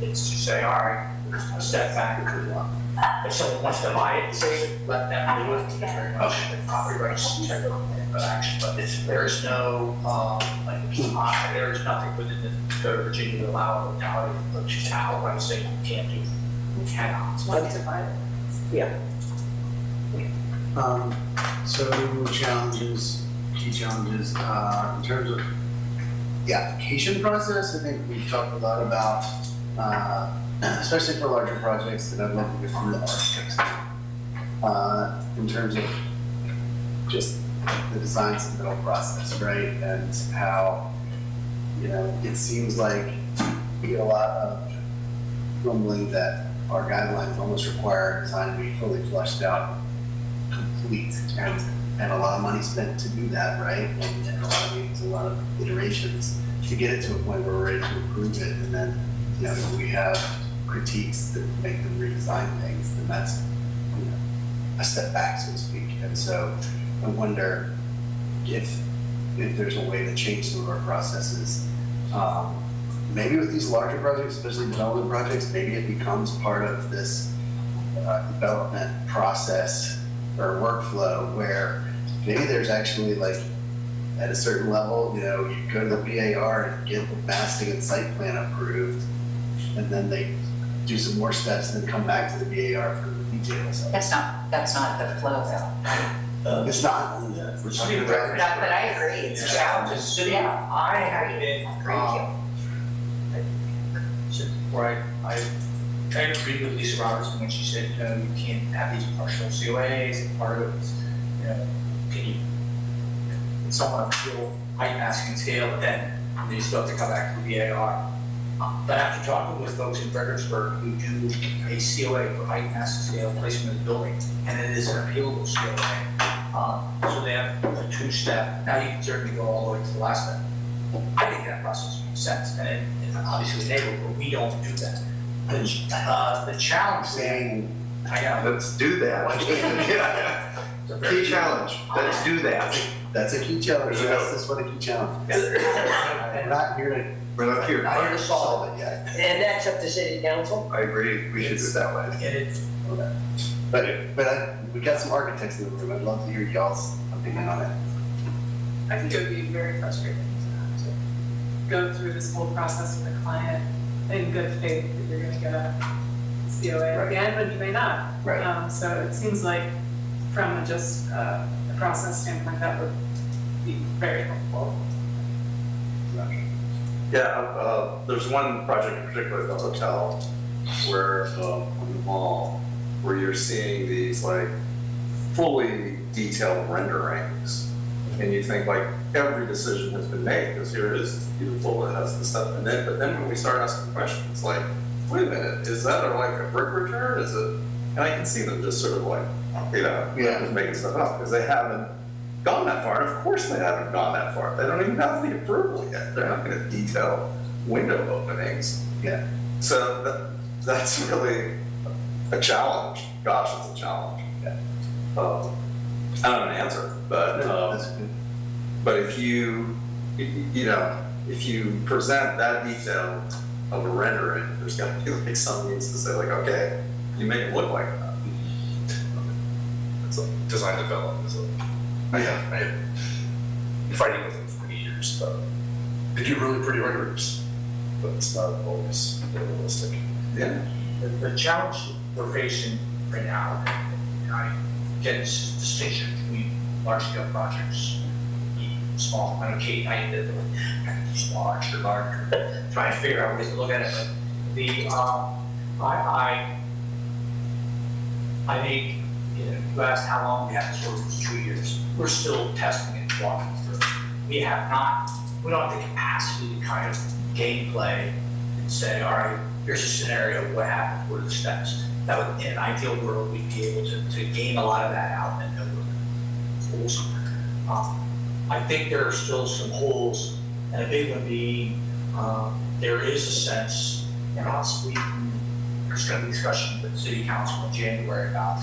it's to say, all right, a step back. If someone wants to buy it, let them do it. Thank you very much. Property rights, action, but there is no, there is nothing within the code of Virginia to allow a locality to outright say you can't do, you cannot. Yeah. So challenges, key challenges, in terms of the application process, I think we've talked a lot about, especially for larger projects that I'd love to get from the architects. In terms of just the design submittal process, right? And how, it seems like we get a lot of rumbling that our guidelines almost require design to be fully fleshed out, complete, and a lot of money spent to do that, right? And a lot of meetings, a lot of iterations to get it to a point where we're ready to approve it. And then, if we have critiques that make them redesign things, then that's, a step back, so to speak. And so I wonder if there's a way to change some of our processes. Maybe with these larger projects, especially development projects, maybe it becomes part of this development process or workflow where maybe there's actually like at a certain level, you go to the BAR and get the massing and site plan approved, and then they do some more steps and then come back to the BAR for the details. That's not the flow though. It's not. We're talking about. But I agree, it's a challenge. Yeah, I have been, right, I agreed with Lisa Robertson when she said, you can't have these partial COAs, and part of it is, can someone appeal height, massing, and scale, but then you still have to come back to the BAR. But after talking with folks in Fredericksburg who do a COA for height, mass, and scale placement of the building, and it is an appealable COA, So they have a two-step, now you can certainly go all the way to the last step. I think that process makes sense, and obviously the neighborhood, we don't do that. The challenge thing, I know. Let's do that. Key challenge, let's do that. That's a key challenge, yes, that's what a key challenge. We're not here to. We're not here. Not here to solve it yet. And that's up to city council? I agree, we should do it that way. And it's, But we got some architects in the room, I'd love to hear y'all's opinion on it. I think it would be very frustrating to go through this whole process with a client in good faith that you're gonna get a COA at the end, but you may not. Right. So it seems like from just a process standpoint, that would be very helpful. Yeah, there's one project in particular, the hotel, where on the mall, where you're seeing these like fully detailed renderings, and you think like every decision has been made because here it is, it's beautiful, it has the stuff, but then when we start asking questions, like, wait a minute, is that like a brick return? Is it? And I can see them just sort of like, just making stuff up because they haven't gone that far. And of course they haven't gone that far. They don't even have the approval yet. They're not going to detail window openings. Yeah. So that's really a challenge. Gosh, it's a challenge. Yeah. I don't have an answer, but That's good. but if you present that detail of a rendering, there's got to be like some means to say like, okay, you make it look like that. It's a design development. I have been fighting with them for many years, but they do really pretty renderings, but it's not always realistic. Yeah. the challenge we're facing right now, and I get this distinction between large-scale projects, and small. I know Kate and I did the small, extra large, trying to figure out ways to look at it. But the I think, you asked how long we have this ordinance, 2 years. We're still testing and walking through. We don't have the capacity to kind of gameplay and say, all right, here's a scenario, what happens, what are the steps? That would, in an ideal world, we'd be able to game a lot of that out and know where the holes are. I think there are still some holes, and a big one being, there is a sense, and possibly there's going to be discussion with the city council in January about,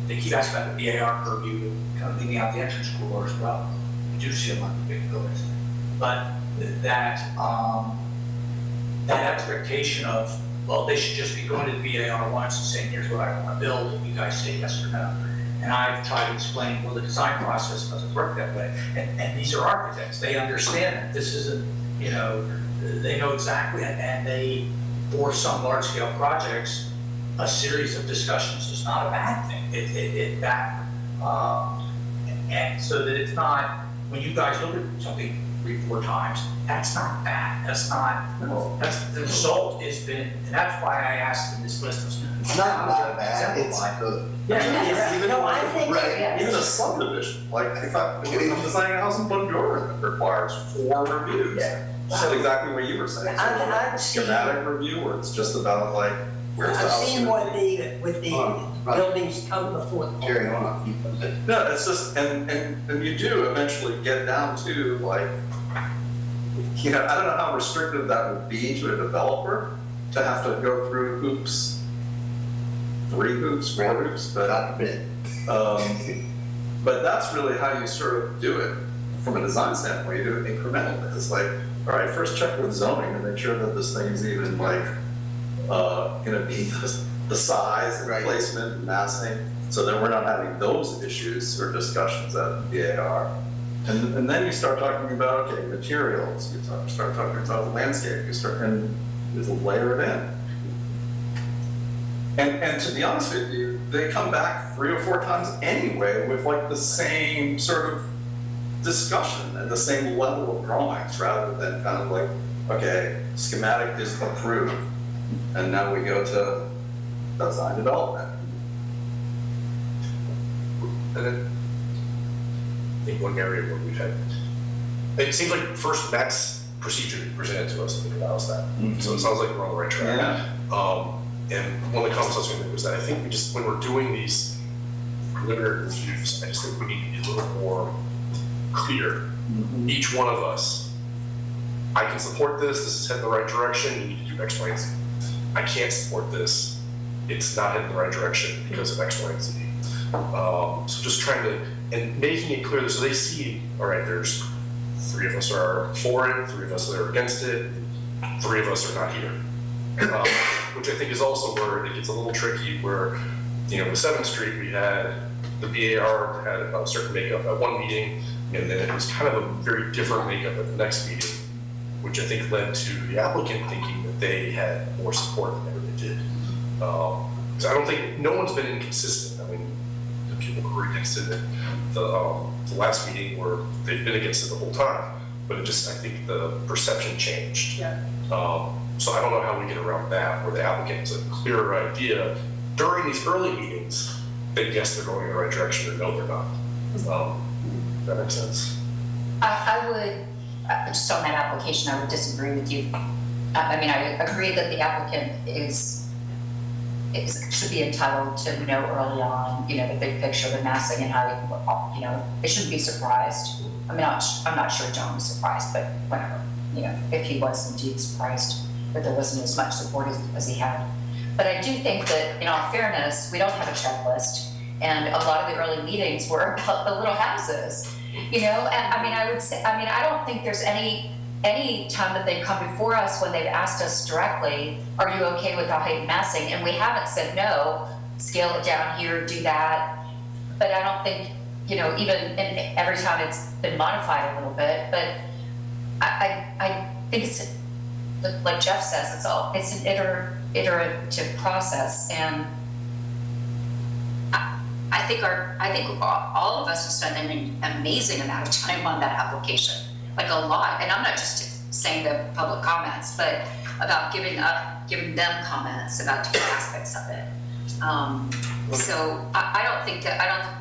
they keep asking about the BAR purview, kind of leaving out the entrance corridor as well. We do see a lot of big buildings. But that expectation of, well, they should just be going to the BAR once and saying, here's what I want to build, and you guys say yes or no. And I've tried to explain, well, the design process doesn't work that way. And these are architects, they understand that this isn't, they know exactly, and they, for some large scale projects, a series of discussions is not a bad thing. And so that it's not, when you guys look at something 3-4 times, that's not bad. That's not, that's the result has been, and that's why I asked in this list of. It's not bad, it's good. Even a subdivision, like if I'm designing a house in Bundoora, it requires 4 reviews. So exactly what you were saying. I've seen- Schematic review, where it's just about like, where's the house? I've seen what the buildings come before. Jerry, hold on. No, it's just, and you do eventually get down to like, I don't know how restrictive that would be to a developer to have to go through hoops, 3 hoops, 4 hoops, but God forbid. but that's really how you sort of do it from a design standpoint. You do it incrementally. It's like, all right, first check with zoning to make sure that this thing is even like going to be the size and placement and massing, so that we're not having those issues or discussions at BAR. And then you start talking about, okay, materials, you start talking about landscape, and you layer it in. And to be honest with you, they come back 3 or 4 times anyway with like the same sort of discussion and the same level of drawings, rather than kind of like, okay, schematic is approved, and now we go to design development. And then I think one area where we've had, it seems like first Matt's procedure presented to us, I think that was that. So it sounds like we're on the right track. And one of the comments I was going to make was that I think we just, when we're doing these preliminary reviews, I just think we need to be a little more clear. Each one of us, I can support this is heading the right direction, you need to do X, Y, and Z. I can't support this, it's not heading the right direction because of X, Y, and Z. So just trying to, and making it clear so they see, all right, there's 3 of us are for it, 3 of us are against it, 3 of us are not here. Which I think is also where it gets a little tricky where, with 7th Street, we had the BAR had a certain makeup at one meeting, and then it was kind of a very different makeup at the next meeting, which I think led to the applicant thinking that they had more support than they really did. Because I don't think, no one's been inconsistent. I mean, the people who were against it at the last meeting they've been against it the whole time, but I think the perception changed. Yeah. So I don't know how we get around that, where the applicant has a clearer idea during these early meetings that yes, they're going in the right direction, or no, they're not. That makes sense. I would, just on that application, I would disagree with you. I mean, I agree that the applicant should be entitled to know early on, the big picture, the massing and how, they shouldn't be surprised. I mean, I'm not sure John was surprised, but whatever, if he was indeed surprised that there wasn't as much support as he had. But I do think that, in all fairness, we don't have a checklist, and a lot of the early meetings were about the little houses, and I would say, I don't think there's any time that they've come before us when they've asked us directly, are you okay with the height massing? And we haven't said no, scale it down here, do that. But I don't think, and every time it's been modified a little bit, but I think it's, like Jeff says, it's an iterative process, and I think all of us have spent an amazing amount of time on that application, like a lot. And I'm not just saying the public comments, but about giving them comments about different aspects of it. So I don't think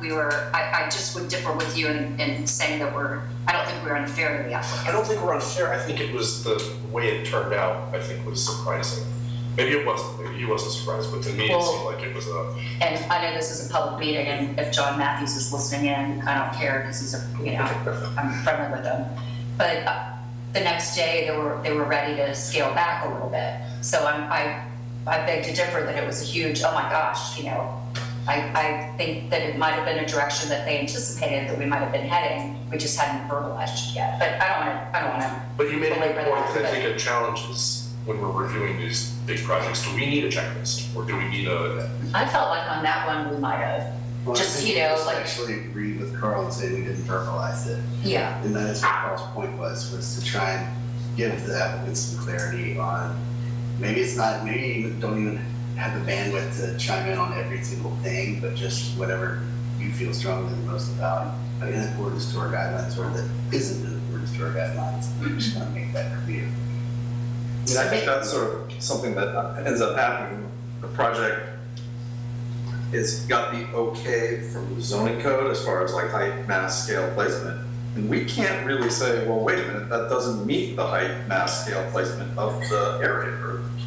we were. I just would differ with you in saying that I don't think we're unfair to the applicant. I don't think we're unfair. I think it was the way it turned out, I think, was surprising. Maybe it wasn't. Maybe he wasn't surprised, but to me, it seemed like it was And I know this is a public meeting, and if John Matthews is listening in, I don't care because he's I'm friendly with him. But the next day, they were ready to scale back a little bit. So I beg to differ that it was a huge, oh my gosh, I think that it might have been a direction that they anticipated that we might have been heading. We just hadn't verbalized it yet. But I don't want to. But you made a good point. I think a challenge is when we're reviewing these big projects, do we need a checklist, or do we need a? I felt like on that one we might have. Well, Just, I actually agreed with Carl and say we didn't verbalize it. Yeah. And that's what Carl's point was to try and give the applicants some clarity on, maybe you don't even have the bandwidth to chime in on every single thing, but just whatever you feel strongly the most about, in accordance to our guidelines, or that isn't in accordance to our guidelines. We're just gonna make that clear. I think that's sort of something that ends up happening. The project has got the okay from the zoning code as far as like height, mass, scale, placement. And we can't really say, well, wait a minute, that doesn't meet the height, mass, scale, placement of the area.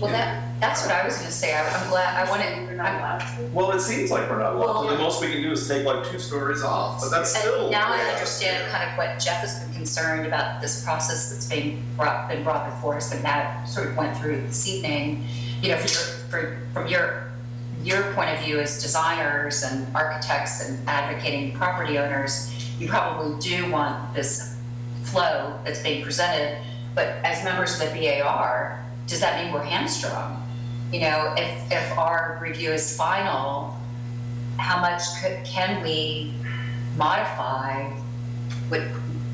Well, that's what I was going to say. I'm glad. We're not allowed to. Well, it seems like we're not allowed Well, to. The most we can do is take like 2 stories off, but that's still. And now I understand kind of what Jeff has been concerned about, this process that's been brought before us, and that sort of went through this evening. From your point of view as designers and architects and advocating property owners, you probably do want this flow that's being presented. But as members of the BAR, does that mean we're hamstrung? If our review is final, how much can we modify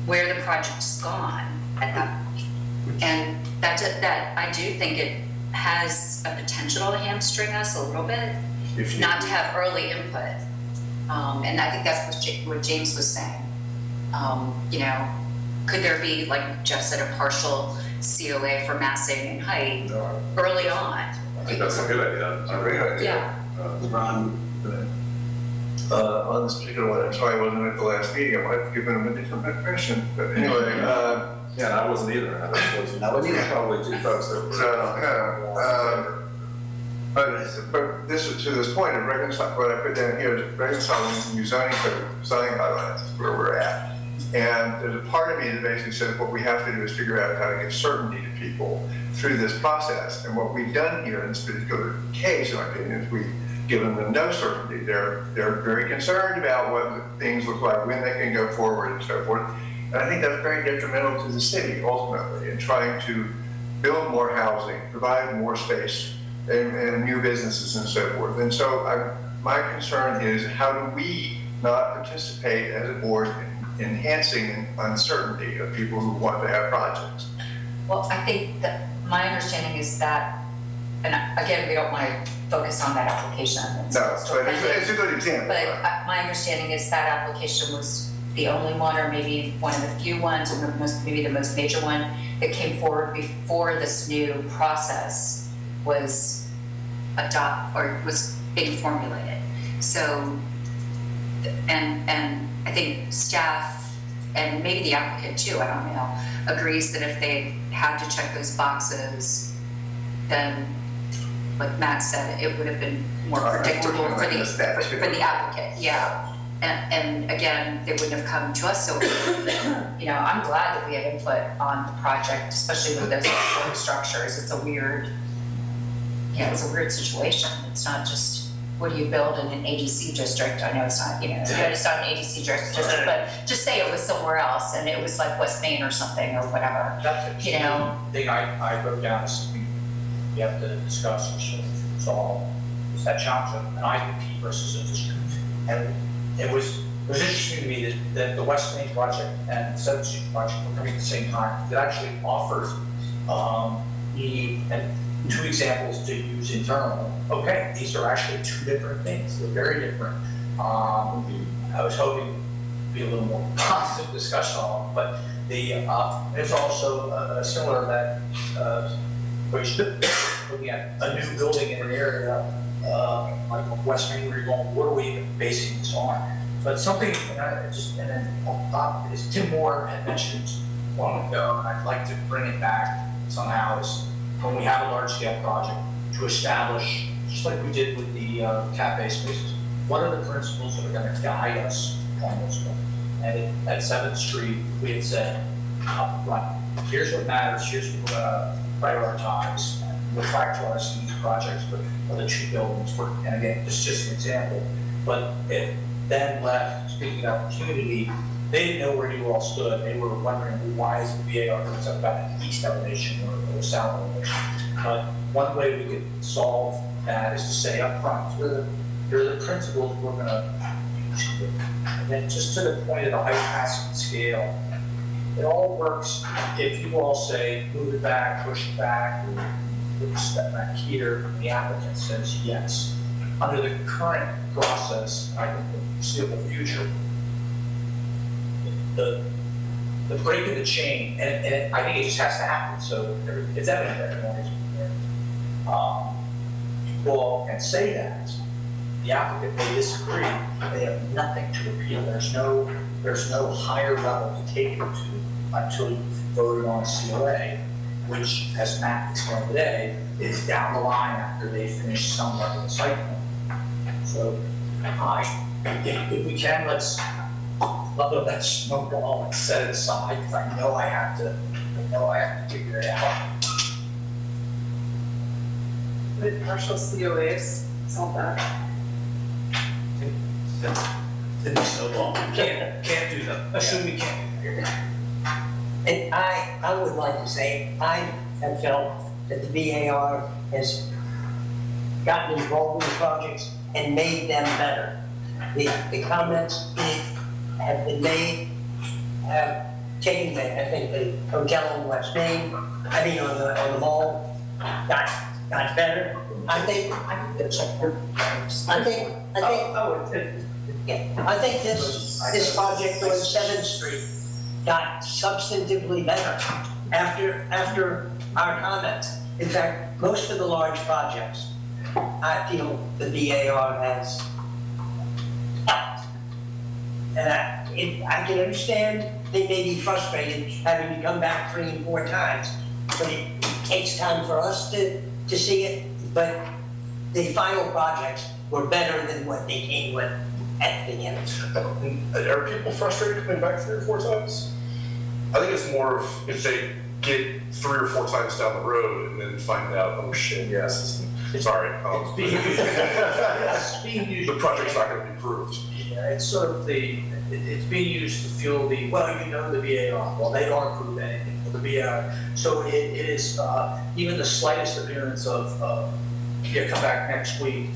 where the project's gone at that point? And that I do think it has a potential to hamstring us a little bit, not to have early input. And I think that's what James was saying. Could there be, like Jeff said, a partial COA for massing and height early on? I think that's a good idea. It's a great idea. Yeah. Ron, On this particular one, I'm sorry I wasn't at the last meeting, I might have given him a different impression, but anyway, Yeah, I wasn't either. I wasn't either. Probably 2 folks that were. so, yeah, But this is to this point of reconcile, what I put down here is reconciling new zoning code, zoning guidelines is where we're at. And there's a part of me that basically says what we have to do is figure out how to give certainty to people through this process. And what we've done here in this particular case, in my opinion, is we've given them no certainty. They're very concerned about what things look like, when they can go forward and so forth. And I think that's very detrimental to the city ultimately in trying to build more housing, provide more space and new businesses and so forth. And so my concern is how do we not participate as a board in enhancing uncertainty of people who want to have projects? Well, I think that my understanding is that, and again, we don't want to focus on that application. No, but it's a good example. But right? my understanding is that application was the only one, or maybe one of the few ones, or maybe the most major one that came forward before this new process was was being formulated. So, and I think staff and maybe the applicant too, I don't know, agrees that if they had to check those boxes, then, like Matt said, it would have been more predictable for the applicant, yeah. And again, they wouldn't have come to us, so, you know, I'm glad that we had input on the project, especially with those historic structures. It's a weird situation. It's not just, what do you build in an ADC district? I know it's not, you know, it's not an ADC district, but just say it was somewhere else and it was like West Main or something or whatever. That's a you know. thing I wrote down as something we have to discuss or sort of resolve, is that challenge of an IPP versus a district. And it was interesting to me that the West Main project and the 7th Street project were coming at the same time. It actually offered two examples to use internally. Okay, these are actually two different things. They're very different. I was hoping to be a little more positive discussion on them, but there's also similar that which looking at a new building in an area like West Main, where you're going, what are we even basing this on? But something, and then on top is Tim Moore had mentioned long ago, and I'd like to bring it back somehow, is when we have a large-scale project to establish, just like we did with the cafe spaces, what are the principles that are going to guide us on this one? And at 7th Street, we had said, right, here's what matters, here's what we're going to prioritize. We'll back to our these projects, but the two buildings were, and again, this is just an example, but it then left, speaking of opportunity, they didn't know where you all stood. They were wondering, why is the VAR doing something about an east elevation or south elevation? But one way we could solve that is to say up front, here are the principles we're going to use. And then just to the point of the height passing scale, it all works if you all say, move it back, push it back, or step back here, and the applicant says yes. Under the current process, I think the foreseeable future, the break in the chain, and I think it just has to happen, so it's evident that everyone is people can say that. The applicant may disagree, they have nothing to appeal. There's no higher level to take it to until you voted on a COA, which, as Matt explained today, is down the line after they finish some level of site plan. So, if we can, let's let that snowball and set it aside, because I know I have to figure it out. With partial COAs, solve that. The snowball, can't do that, assume we can't. And I would like to say, I have felt that the VAR has gotten involved in the projects and made them better. The comments that have been made have taken that. I think the hotel in West Main, on the mall, got better. I think this project on 7th Street got substantively better after our comments. In fact, most of the large projects, I feel the VAR has helped. And I can understand they may be frustrated having to come back 3 and 4 times, but it takes time for us to see it. But the final projects were better than what they came with at the end. Are people frustrated coming back 3 or 4 times? I think it's more of if they get 3 or 4 times down the road and then find out, oh shit, yes, sorry. It's being used, it's being used. The project's not gonna be approved. Yeah, it's sort of it's being used to fuel the, well, you know, the BAR, well, they don't approve anything for the BAR. So it is, even the slightest appearance of, yeah, come back next week,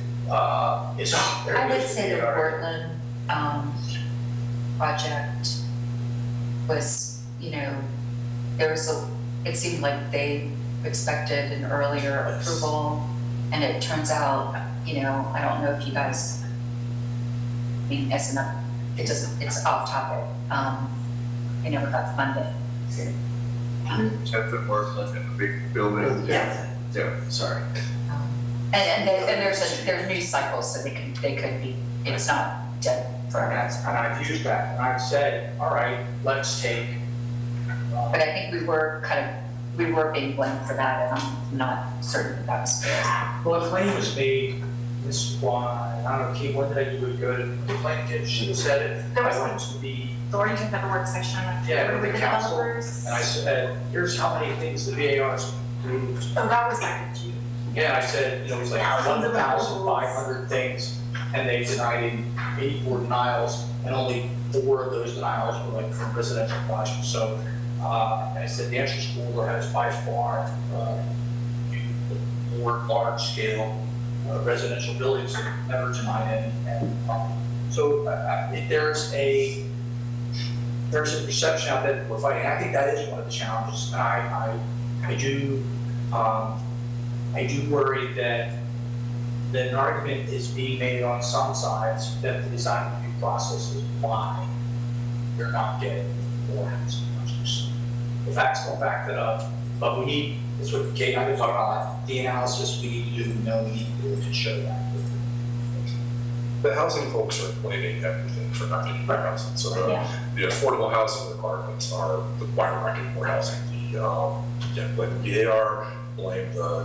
is. I would say the Portland, project was, you know, it seemed like they expected an earlier approval, and it turns out, you know, I don't know if you guys, I mean, it's off topic, you know, got funded. 10-foot work in the big building. Yeah. Yeah, sorry. And there's news cycles, so they could be, it's not dead forever. And I've used that, and I've said, all right, let's take. But I think we were being blamed for that, and I'm not certain that was fair. Well, a claim was made, this one, I don't know, Kate, when did I do it good? The plaintiff, she said it, There was I went to the, The Orrington had a work session on yeah, with with the the council, developers. and I said, here's how many things the VAR's approved. Oh, that was back in June. Yeah, I said, you know, it was like Thousands of 1,500 things, and they denied 84 denials, and only 4 of those denials were like from residential projects. So, I said the Entry School has by far more large-scale residential buildings that never denied any. And so there's a perception out there that we're fighting. I think that is one of the challenges. And I do worry that an argument is being made on some sides that the design review process is why you're not getting more housing projects. The facts don't back that up, but we need, that's what Kate and I have been talking about, the analysis we need to do, we need to do to show that. The housing folks are blaming everything for not getting more housing. So the affordable housing requirements are why we're not getting more housing. Blame the BAR, blame the,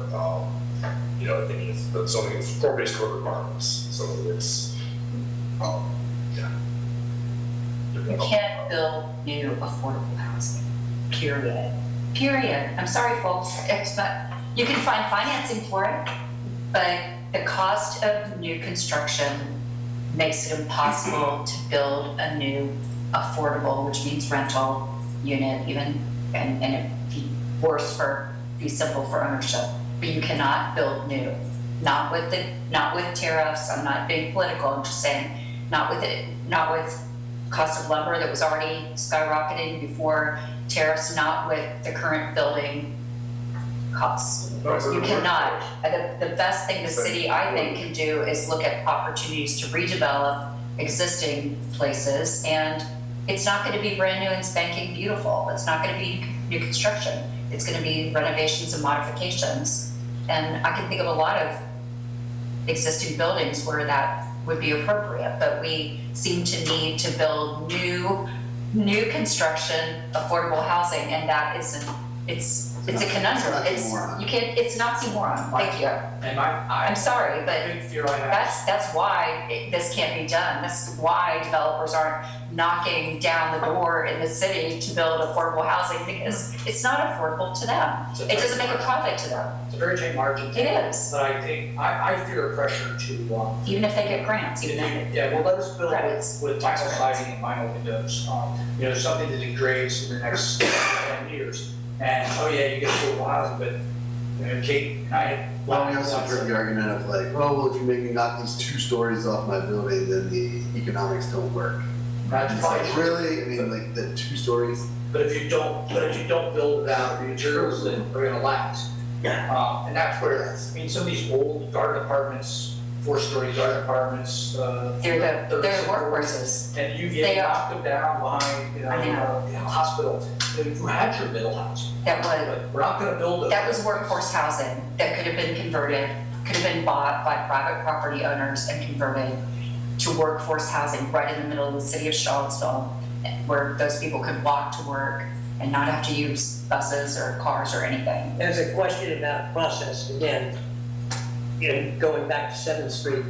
you know, the zoning core-based code requirements. So it's, You can't build new affordable housing, period. Period. I'm sorry, folks, it's not, you can find financing for it, but the cost of new construction makes it impossible to build a new affordable, which means rental unit even, and it'd be worse be simple for ownership. But you cannot build new, not with tariffs. I'm not being political, I'm just saying, not with cost of lumber that was already skyrocketing before tariffs, not with the current building costs. You cannot. The best thing the city, I think, can do is look at opportunities to redevelop existing places, and it's not going to be brand new and spanking beautiful. It's not going to be new construction. It's going to be renovations and modifications. And I can think of a lot of existing buildings where that would be appropriate, but we seem to need to build new construction, affordable housing, and that isn't, it's a conundrum. It's an oxymoron. Thank you. And I'm sorry, but big fear I have. that's why this can't be done. That's why developers aren't knocking down the door in the city to build affordable housing, because it's not affordable to them. It doesn't make a profit to them. It's a very tight margin. It is. But I think, I fear a pressure to, Even if they get grants, even if yeah, well, let us build Credits. with vinyl siding and vinyl windows. You know, something that degrades in the next 10 years. And, oh yeah, you get affordable housing, but, you know, Kate and I had. Well, we also heard the argument of like, oh, well, if you make me knock these 2 stories off my building, then the economics don't work. That's It's fine. like, really? I mean, like the 2 stories? But if you don't build it out, the materials that are gonna last. Yeah. And that's where, I mean, some of these old garden apartments, 4-story garden apartments, they're the workhorses. and you They knock them down behind, I know. a hospital. You had your middle house. That would, But we're not gonna build those. that was workforce housing that could have been converted, could have been bought by private property owners and converted to workforce housing right in the middle of the city of Charlottesville, where those people could walk to work and not have to use buses or cars or anything. There's a question about process again. and going back to 7th Street,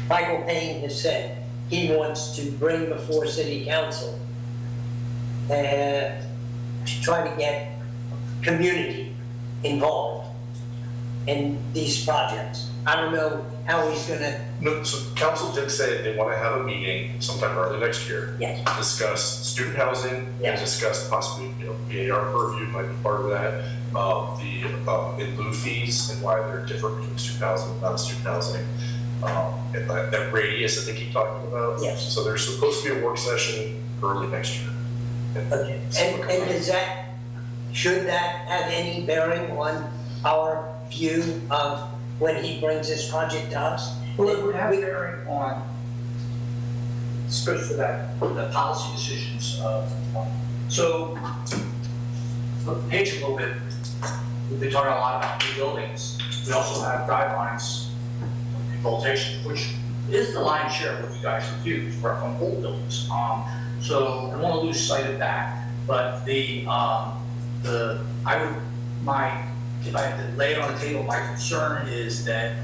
Michael Payne has said he wants to bring before city council to try to get community involved in these projects. I don't know how he's gonna, No, so council did say they want to have a meeting sometime early next year. Yes. to Discuss student housing, and Yes. discuss possibly, BAR purview might be part of that. The in lieu fees and why they're different between student housing and non-student housing. And that radius that they keep talking about. Yes. So there's supposed to be a work session early next year. okay, and does that, should that have any bearing on our view of when he brings this project to us? Well, it would have bearing on, especially for that, the policy decisions of, so, flip the page a little bit, we've been talking a lot about new buildings. We also have guidelines on rehabilitation, which is the lion's share of what you guys review, for on old buildings. So I don't want to lose sight of that, but if I had to lay it on the table, my concern is that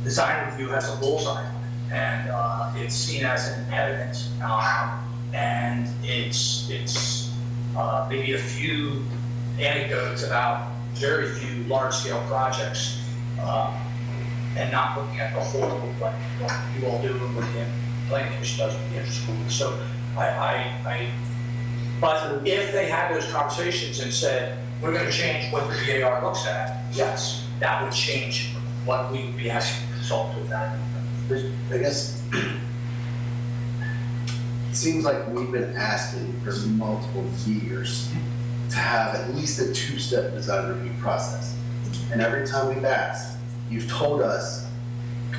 design review has a bullseye, and it's seen as an impediment, and it's maybe a few anecdotes about very few large-scale projects, and not looking at the whole, like what you all do and what the planning commission does with the interschools. So but if they had those conversations and said, we're gonna change what the DAR looks at, yes, that would change what we would be asking the consultant to evaluate. I guess it seems like we've been asking for multiple years to have at least a two-step design review process. And every time we've asked, you've told us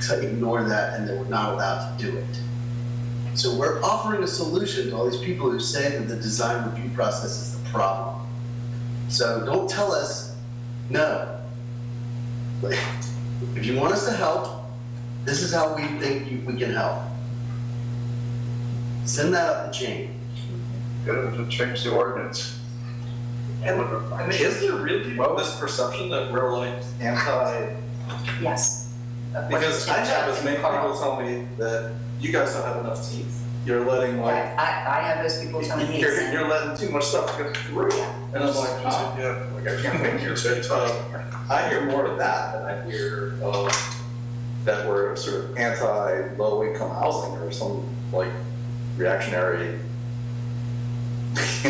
to ignore that and that we're not allowed to do it. So we're offering a solution to all these people who say that the design review process is the problem. So don't tell us no. Like, if you want us to help, this is how we think we can help. Send that up the chain. Get them to change the ordinance. I mean, is there really this perception that we're like anti? Yes. Because I have as many people tell me that you guys don't have enough teeth. You're letting I like, have those people telling me. you're letting too much stuff go through. And I'm like, oh. Yeah, like I can't make your city talk. I hear more of that than I hear that we're sort of anti-low-income housing or some like reactionary, We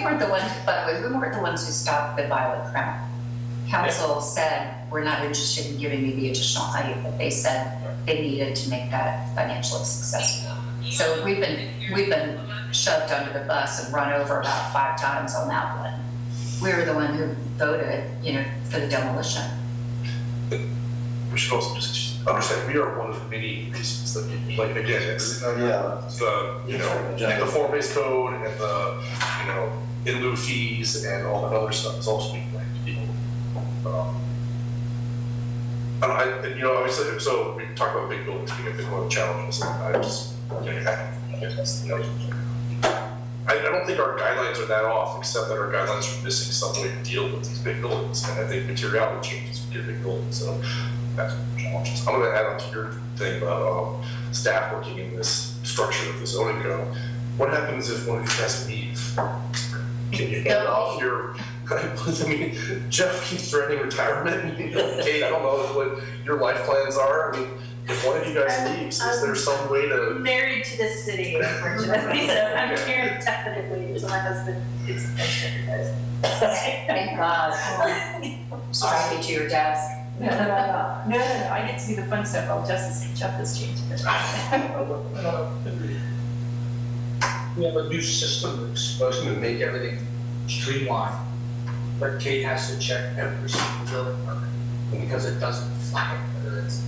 weren't the ones, by the way, we weren't the ones who stopped the violent crime. Council said, we're not interested in giving you the additional height, but they said they needed to make that financially successful. So we've been shoved under the bus and run over about 5 times on that one. We were the one who voted, for the demolition. We should also just understand, we are one of many reasons that people, like, again, it's the form-based code and the, in lieu fees and all that other stuff is also being blamed people. Obviously, so we talk about big buildings being a big one of the challenges, and I just, I don't think our guidelines are that off, except that our guidelines are missing some way to deal with these big buildings, and I think materiality changes with your big buildings, so that's one of the challenges. I'm gonna add on to your thing about staff working in this structure of the zoning code. What happens if one of you guys leave? Can you hand off your, I mean, Jeff keeps threatening retirement, Kate, I don't know what your life plans are, I mean, if one of you guys leaves, is there some way to? Married to this city, unfortunately, so I'm here indefinitely until my husband gets a pension, guys. Thank God. Sorry to your desk. No, I get to do the fun stuff while Jeff is changing it. We have a new system that's supposed to make everything streamlined, but Kate has to check every single building permit, because it doesn't flag whether it's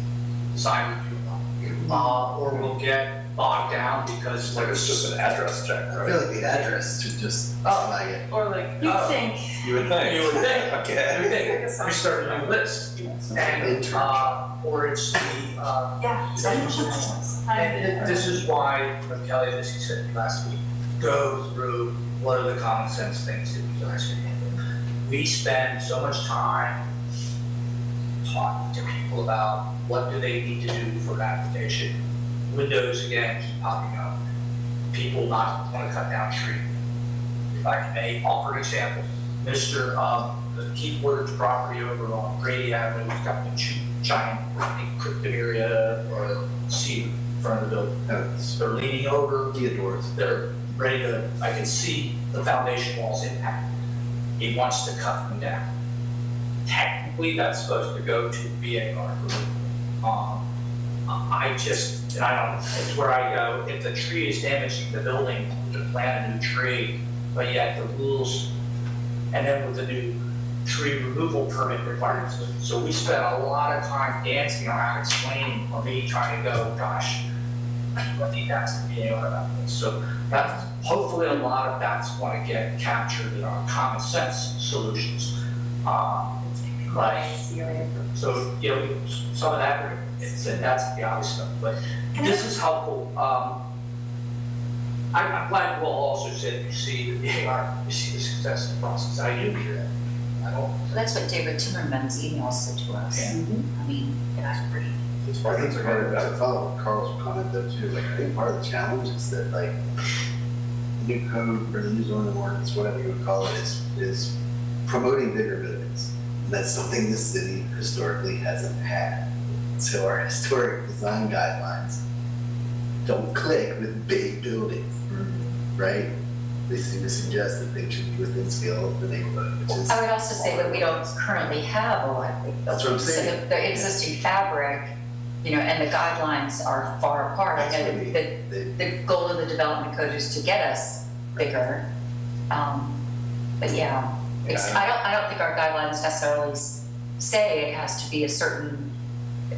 design review or not. Or we'll get bogged down because like it's just an address check, I right? feel like the address should just flag it. Or like, you think. You would think. You would think. Okay. You would think. We start a new list, and or it's the Yeah. and this is why what Kelly Visky said last week, go through what are the common sense things that you guys can handle. We spend so much time talk to people about what do they need to do for an application. Windows, again, keep popping up. People not want to cut down tree. If I may offer an example, the Keywords property over on Grady Avenue, we've got the giant cryptomeria or cedar in front of the building. They're leaning over. Theodores. They're ready to, I can see the foundation walls impacted. He wants to cut them down. Technically, that's supposed to go to BAR. And I don't, it's where I go, if the tree is damaging the building, to plant a new tree, but yet the rules, and then with the new tree removal permit requirements. So we spent a lot of time dancing around explaining, or me trying to go, gosh, I think that's the BAR about this. So that's, hopefully a lot of that's going to get captured in our common sense solutions. So, you know, some of that, that's the obvious stuff, but this is helpful. I'm glad Will also said you see the BAR, you see the success of the process. I do hear that. I don't. That's what David Timmerman's email said to us. Yeah. I mean, that's pretty. I think to follow Carl's comment though too, like I think part of the challenge is that like the new code or the new zoning ordinance, whatever you would call it, is promoting bigger buildings. And that's something the city historically hasn't had. So our historic design guidelines don't click with big buildings, right? They seem to suggest that things should be within scale of the neighborhood, which is. I would also say that we don't currently have a lot of big That's what I'm buildings. saying. So the existing fabric, you know, and the guidelines are far apart. I know the goal of the development code is to get us bigger. But yeah, I don't think our guidelines necessarily say it has to be a certain,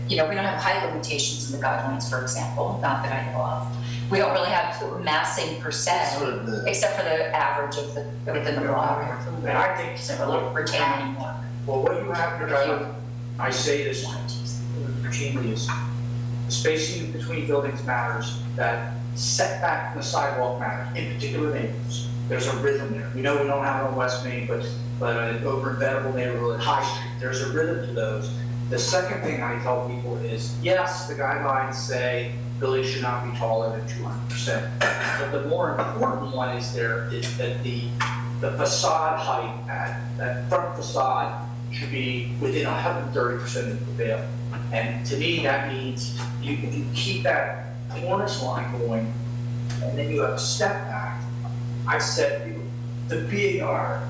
you know, we don't have height limitations in the guidelines, for example, not that I know of. We don't really have massing per se, except for the average of the, within the block. And I think Doesn't really retain anymore. well, what you have to, I say this routinely, is the spacing between buildings matters, that setback from the sidewalk matters, in particular neighborhoods. There's a rhythm there. We know we don't have it on West Main, but over in Venable neighborhood, High Street, there's a rhythm to those. The second thing I tell people is, yes, the guidelines say buildings should not be taller than 200%. But the more important one is that the facade height, that front facade should be within 130% of the prevail. And to me, that means you keep that cornice line going, and then you have a step back. I said, the BAR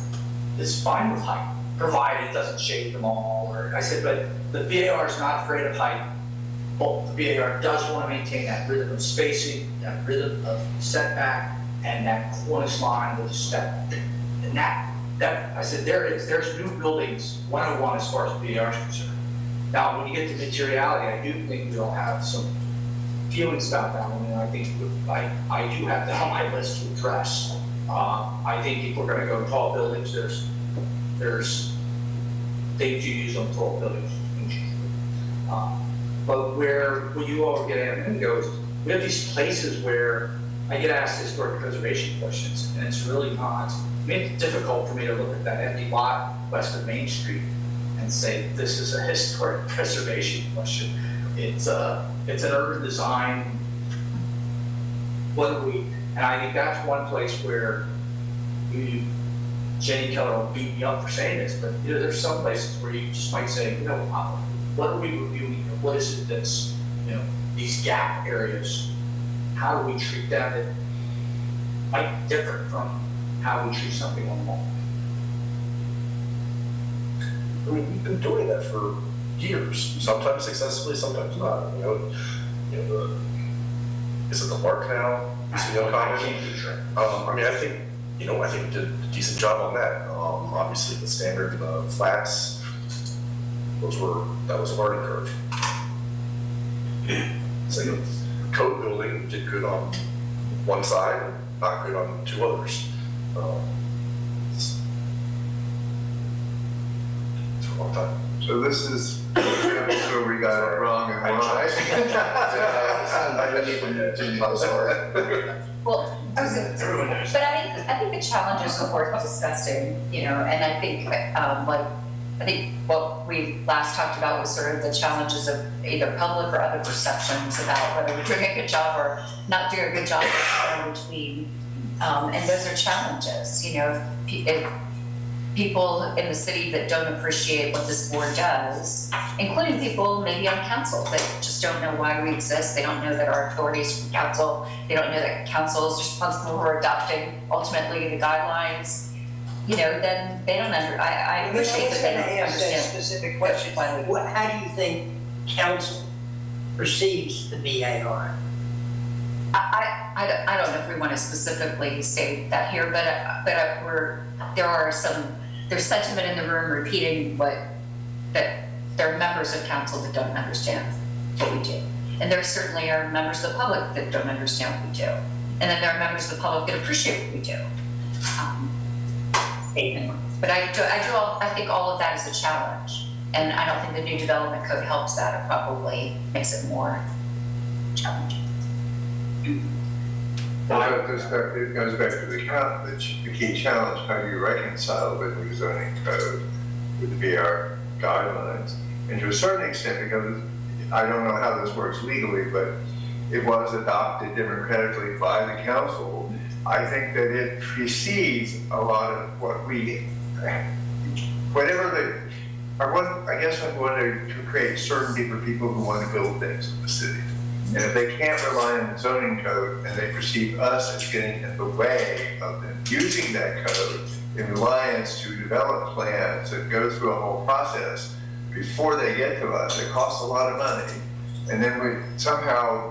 is fine with height, provided it doesn't shade them all. Or I said, but the BAR is not afraid of height. Well, the BAR does want to maintain that rhythm of spacing, that rhythm of setback, and that cornice line with the step. And that I said, there's new buildings 101 as far as the BAR is concerned. Now, when you get to materiality, I do think we'll have some feelings about that one, and I think I do have that on my list to address. I think if we're going to go tall buildings, there's things you use on tall buildings. But where you all get at and goes, we have these places where I get asked historic preservation questions, and it's really not. I mean, it's difficult for me to look at that empty lot west of Main Street and say this is a historic preservation question. It's an urban design. And I think that's one place where Jenny Keller will beat me up for saying this, but you know, there's some places where you just might say, you know, what are we reviewing? What is it that's, you know, these gap areas? How do we treat them that might be different from how we treat something on the wall? I mean, we've been doing that for years, sometimes successfully, sometimes not. Is it the Lark Canal? I mean, I think we did a decent job on that. Obviously, the standard flats, that was a learning curve. So, code building did good on one side, not good on two others. It's a long time. So this is where we got it wrong and why. Well, but I think the challenges are worth discussing, you know, and I think, like I think what we last talked about was sort of the challenges of either public or other perceptions about whether we're doing a good job or not doing a good job, or somewhere in between. And those are challenges, you know, if people in the city that don't appreciate what this board does, including people maybe on council that just don't know why we exist, they don't know that our authorities from council, they don't know that council is responsible for adopting ultimately the guidelines, you know, then they don't I appreciate that they don't understand. Specific question. How do you think council perceives the BAR? I don't know if we want to specifically say that here, but there's sentiment in the room repeating that there are members of council that don't understand what we do. And there certainly are members of the public that don't understand what we do. And then there are members of the public that appreciate what we do. But I think all of that is a challenge. And I don't think the new development code helps that. It probably makes it more challenging. Well, it goes back to the key challenge: how do you reconcile the new zoning code with the BR guidelines? And to a certain extent, because I don't know how this works legally, but it was adopted democratically by the council, I think that it precedes a lot of what we, I guess I'm going to create certainty for people who want to build things in the city. And if they can't rely on the zoning code and they perceive us as getting in the way of them using that code in reliance to develop plans that go through a whole process before they get to us, it costs a lot of money. And then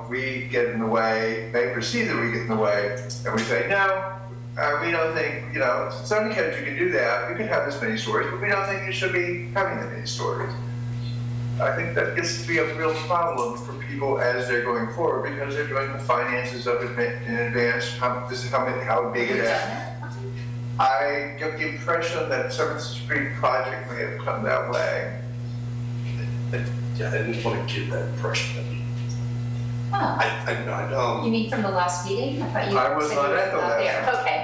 we get in the way, they perceive that we get in the way, and we say, no, we don't think, zoning code, you can do that, you can have this many stories, but we don't think you should be having that many stories. I think that gets to be a real problem for people as they're going forward, because they're doing the finances of it in advance. This is how big it is. I get the impression that 7th Street project may have come that way. Yeah, I didn't want to give that impression. You mean from the last meeting? I was not at the last. There. Okay.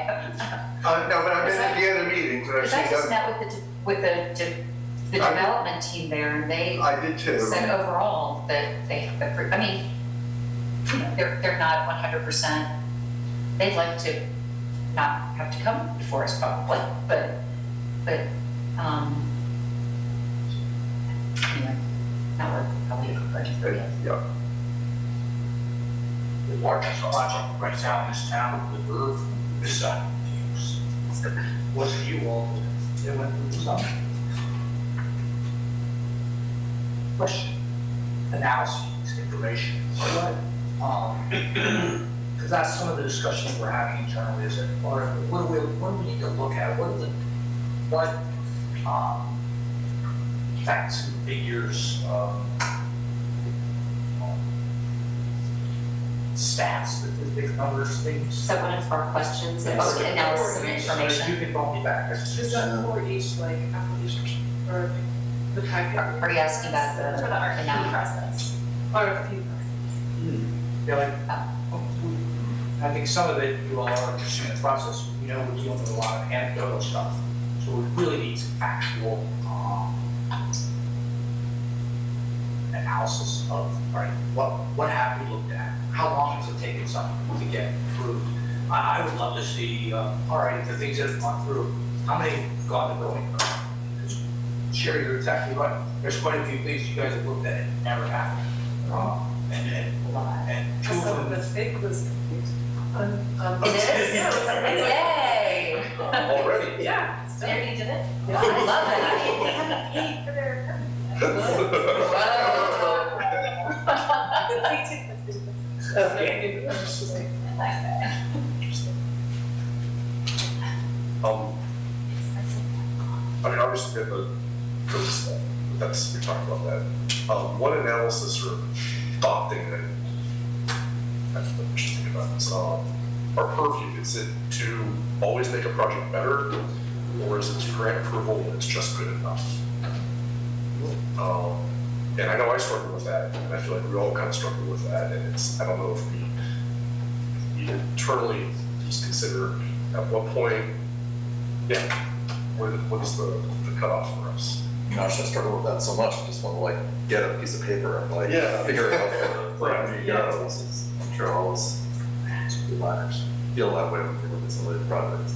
No, but I've been at the other meetings. Because I just met with the development team there, and they I did too. said overall that they have they're not 100%. They'd like to not have to come before us probably, but anyway, not worth probably a budget for you. Yeah. The largest project right now in this town with the roof, this side, wasn't you all that went through the summer? Question, analyses, information, because that's some of the discussion we're having internally. Is that what do we need to look at? What facts and figures, stats, statistics, numbers, things? So one of our questions is analysis of information. You can call me back. Is that for each application or the packet? Are you asking about the analysis process? RFP process. I think some of it you all are just in the process. We're dealing with a lot of anecdotal stuff. So we really need some actual analysis of, all right, what have we looked at? How long has it taken something to get approved? I would love to see, all right, the things that have gone through, how many have gone to building permit? Sherry, you're exactly right. There's quite a few things you guys have looked at and never happened. And two of So them. the fake was It is? Yay! Already? Yeah. They already did it? I love They that. haven't paid for their Obviously, we talked about that. One analysis or thought thing that I should think about is our purview. Is it to always make a project better, or is it to grant approval when it's just good enough? And I know I struggle with that, and I feel like we all kind of struggle with that. And I don't know if we internally just consider at what point, what is the cutoff for us? gosh, I struggle with that so much. I just want to like get a piece of paper and like Yeah. figure it out for Right. where you go. I'm sure all us designers feel that way when we look at some of these projects.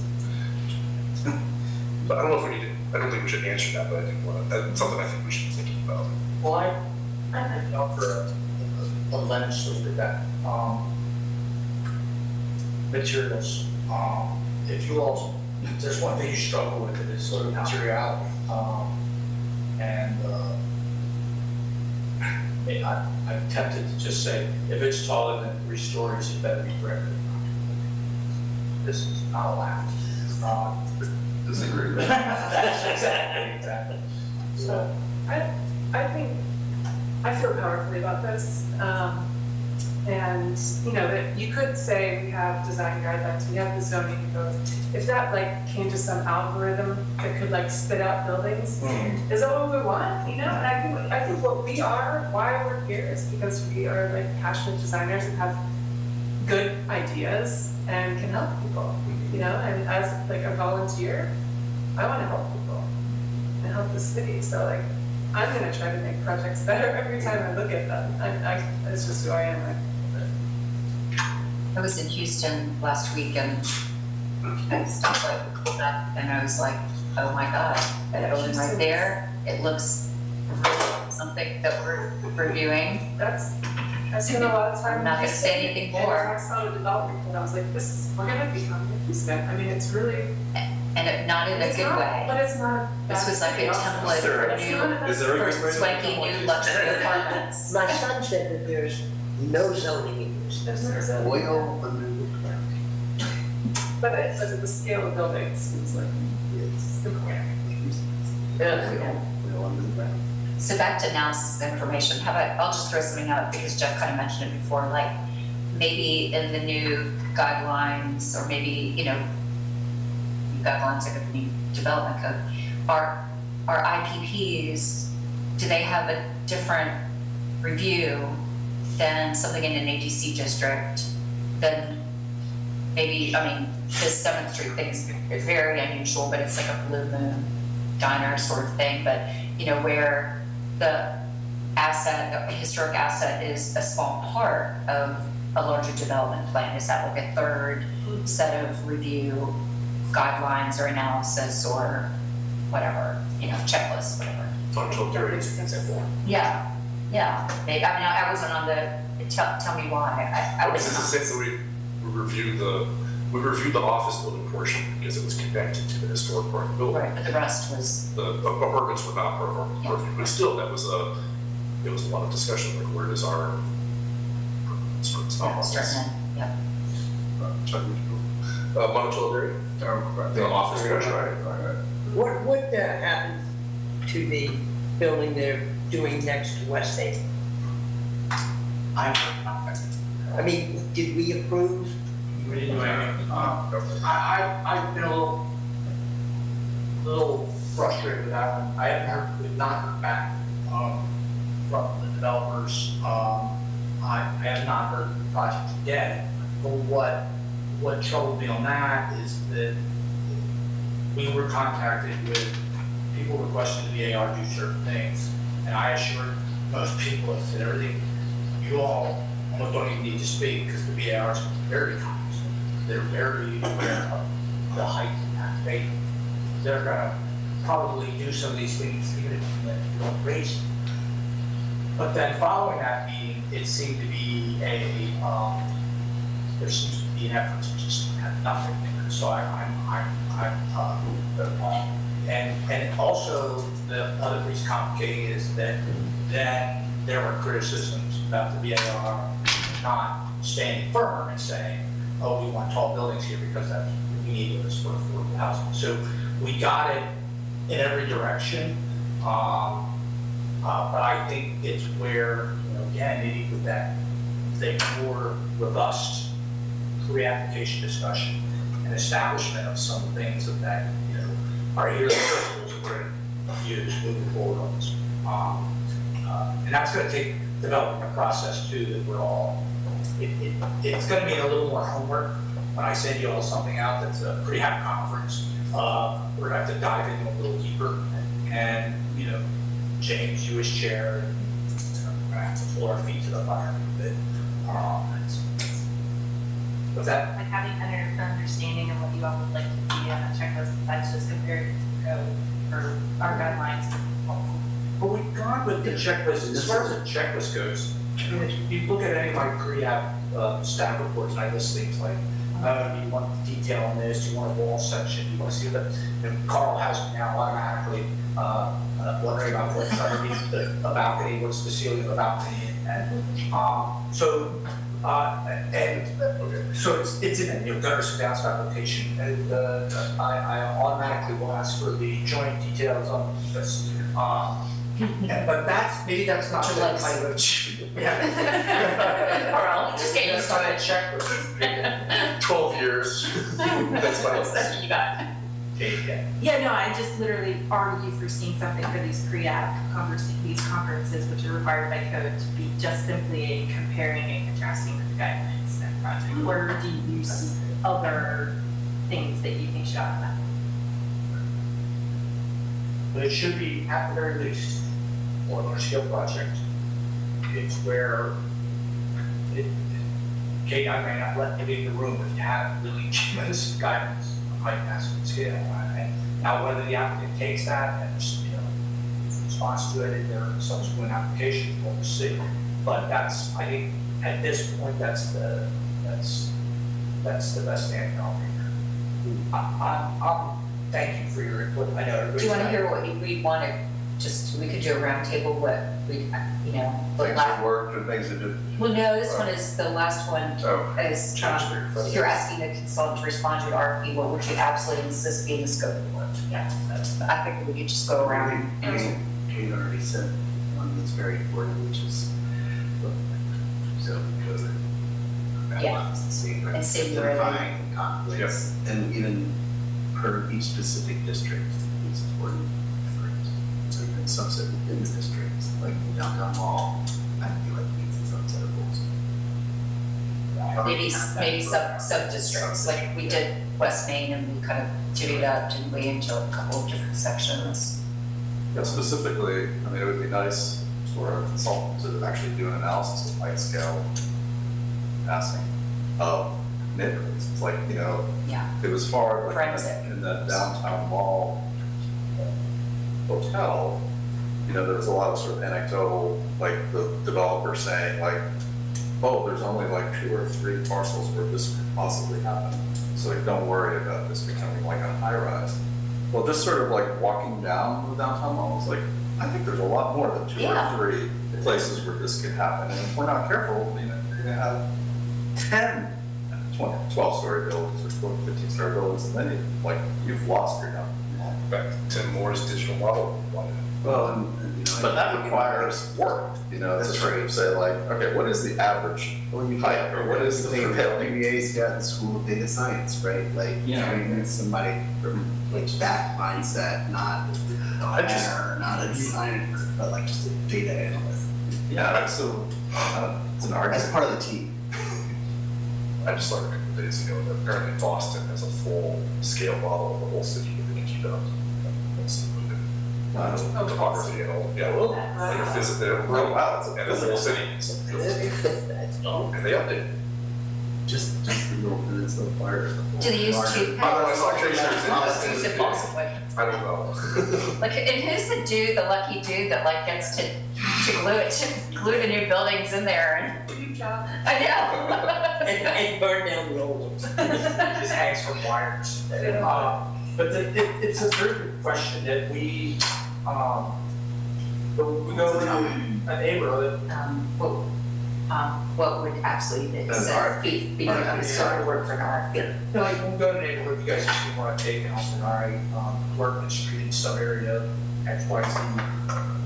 But I don't know if we need to, I don't think we should answer that, but I think that's something I think we should be thinking about. Well, I think offer a lens to look at that. Materials. If you all, if there's one thing you struggle with, it's sort of materiality. I'm tempted to just say, if it's taller than 3 stories, it better be brick. This is not allowed. Disagree. That's exactly. So I think, I feel powerfully about this. And, you know, that you could say we have design guidelines, we have the zoning code. If that like came to some algorithm that could like spit out buildings, is that what we want? You know, and I think what we are, why we're here is because we are like passionate designers and have good ideas and can help people, you know, and as like a volunteer, I want to help people and help the city. So like, I'm gonna try to make projects better every time I look at them. It's just who I am. I was in Houston last week and stuff like pulled up and I was like, oh my God, that building right there, it looks really something that we're reviewing. I spent a lot of time. I'm not gonna say anything And more. I saw the development and I was like, we're gonna become Houston. I mean, it's really. And not in a it's good not- way. But it's not. This was like a template for new, for swanky new luxury apartments. My son said that there's no zoning use. There's no zoning. Oil under the ground. But the scale of buildings seems like it's important. Oil under the ground. So back to analysis of information, how about, I'll just throw something out because Jeff kind of mentioned it before, like maybe in the new guidelines or maybe, you know, guidelines of the new development code, our IPPs, do they have a different review than something in an ADC district? Then maybe, I mean, this 7th Street thing is very unusual, but it's like a Blue Moon diner sort of thing, but you know, where the asset, the historic asset is a small part of a larger development plan. Is that like a third set of review guidelines or analysis or whatever, you know, checklist, whatever? Functional periods. Yeah, maybe, I mean, I wasn't on the, tell me why, I Because wasn't it's on. the same, so we reviewed the office building portion because it was connected to the historic part of the building. Right, but the rest was, The apartments were not part of our purview, but still, it was a lot of discussion, like where does our starting in, yeah. Monticello area? The office discussion, right? What happened to the building they're doing next to West Haven? I mean, did we approve? We didn't do anything. I've been a little frustrated with that one. I haven't heard, not heard back, from the developers. I have not heard of the project yet, but what troubled me on that is that we were contacted with people requesting the AR do certain things, and I assured most people, I said, everything, you all almost don't even need to speak, because the BARs are very cognizant. They're very aware of the height and that. They're gonna probably do some of these things even if you don't raise them. But then following that meeting, it seemed to be there seems to be an effort to just have nothing there. So and also the other piece complicating is that then there were criticisms about the BAR not standing firm and saying, oh, we want tall buildings here because that's what we need this for affordable housing. So we got it in every direction. But I think it's where, you know, again, maybe with that, the more robust pre-application discussion and establishment of some things that, you know, are here principles that we're going to use moving forward on this. And that's going to take developing a process too that we're all, it's going to be a little more homework when I send you all something out that's a pre-app conference. We're going to have to dive in a little deeper And, James, you as chair, we're gonna have to pull our feet to the fire a bit. What's that? Like having an understanding of what you all would like to see on a checklist, that's just compared to code or our guidelines. But we've gone with the checklist, as far as the checklist goes, I mean, if you look at any of my pre-app staff reports, and I list things like, you want detail on this, you want a wall section, you want to see that, and Carl has now automatically wondering about what's underneath a balcony, what's the ceiling of a balcony, and so it's in a gutters and downspout application, and I automatically will ask for the joint details on this. But maybe that's not the language. Yeah. Carl, just getting That's not a started. checklist. 12 years. That's my That's what you got. Okay, yeah. Yeah, no, I just literally argue for seeing something for these pre-app these conferences, which are required by code, to be just simply a comparing and contrasting with the guidelines and project. Or do you see other things that you think should have that? But it should be, at the very least, for a large scale project, it's where Kate, I may not let it in the room if you have really tremendous guidance on height, mass, and scale. And now whether the applicant takes that and responds to it in their subsequent application, we'll see. But that's, I think, at this point, that's the best standing out here. Thank you for your input. I know everybody's. Do you want to got- hear what we want to, we could do a roundtable, what we, the Things last. that worked and things that didn't. Well, no, this one is, the last one Oh. is, if you're asking a consultant to respond to an RFP, what would you absolutely insist be in the scope of work? Yeah, I think we could just go around and. Kate already said one that's very important, which is zoning code. Yeah. And see where they- Identifying conflicts, and even per each specific district, it's important for a subset within the district, like the downtown mall, I feel like needs its own set of rules. Maybe sub-districts, like we did West Main and we kind of divvied up, didn't we, into a couple of different sections. Yeah, specifically, I mean, it would be nice for a consultant to actually do an analysis of height scale passing of neighborhoods. It's like, Yeah. it was far, like Forensic. in the downtown mall hotel, there was a lot of sort of anecdotal, like the developer saying like, oh, there's only like 2 or 3 parcels where this could possibly happen. So like, don't worry about this becoming like a high rise. Well, just sort of like walking down the downtown mall, it's like, I think there's a lot more than 2 Yeah. or 3 places where this could happen. And if we're not careful, you're gonna have 10, 20, 12-story buildings or 15-story buildings, and then you've lost your downtown mall. Back to Tim Moore's digital model. Well, and But that requires work, to That's sort right. of say like, okay, what is the average height, or what is the prevailing? PBA's got the school of data science, right? Like, training somebody from like that mindset, not a planner, not a designer, but like just a data analyst. Yeah, so, it's an As argument. part of the team. I just learned a couple days ago that apparently Boston has a full scale model of the whole city that they can keep up. That's topography and all, like a physical, and the whole city. And they update. Just the little peninsula part. Do they use two I saw pictures. Let's use it possibly. I don't know. Like, and who's the dude, the lucky dude that like gets to glue the new buildings in there and. Good job. I know. And burn down the old ones. Just hangs from wires. But it's a very good question that we go to a neighborhood. What would absolutely be a sort of word for an RFP? Like, we'll go to a neighborhood, you guys just want to take house and work the street in some area, X, Y, Z.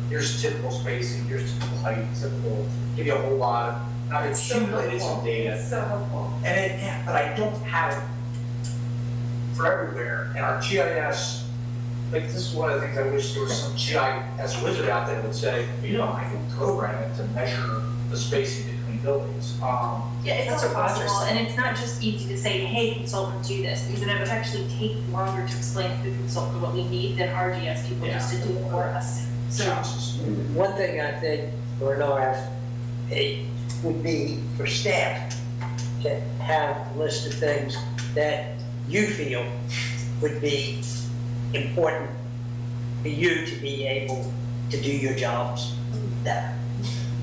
Here's typical spacing, here's typical height, typical, give you a whole lot of, I've accumulated some data. So helpful. But I don't have it for everywhere. And our GIS, like, this is one of the things I wish there was some GIS wizard out there that would say, I can program it to measure the spacing between buildings. Yeah, it's That's also what Roger possible, said. and it's not just easy to say, hey, consultant, do this, because then it would actually take longer to explain to the consultant what we need than RGS people just to do it for us. So, One thing I think for an RFP would be for staff to have a list of things that you feel would be important for you to be able to do your jobs better.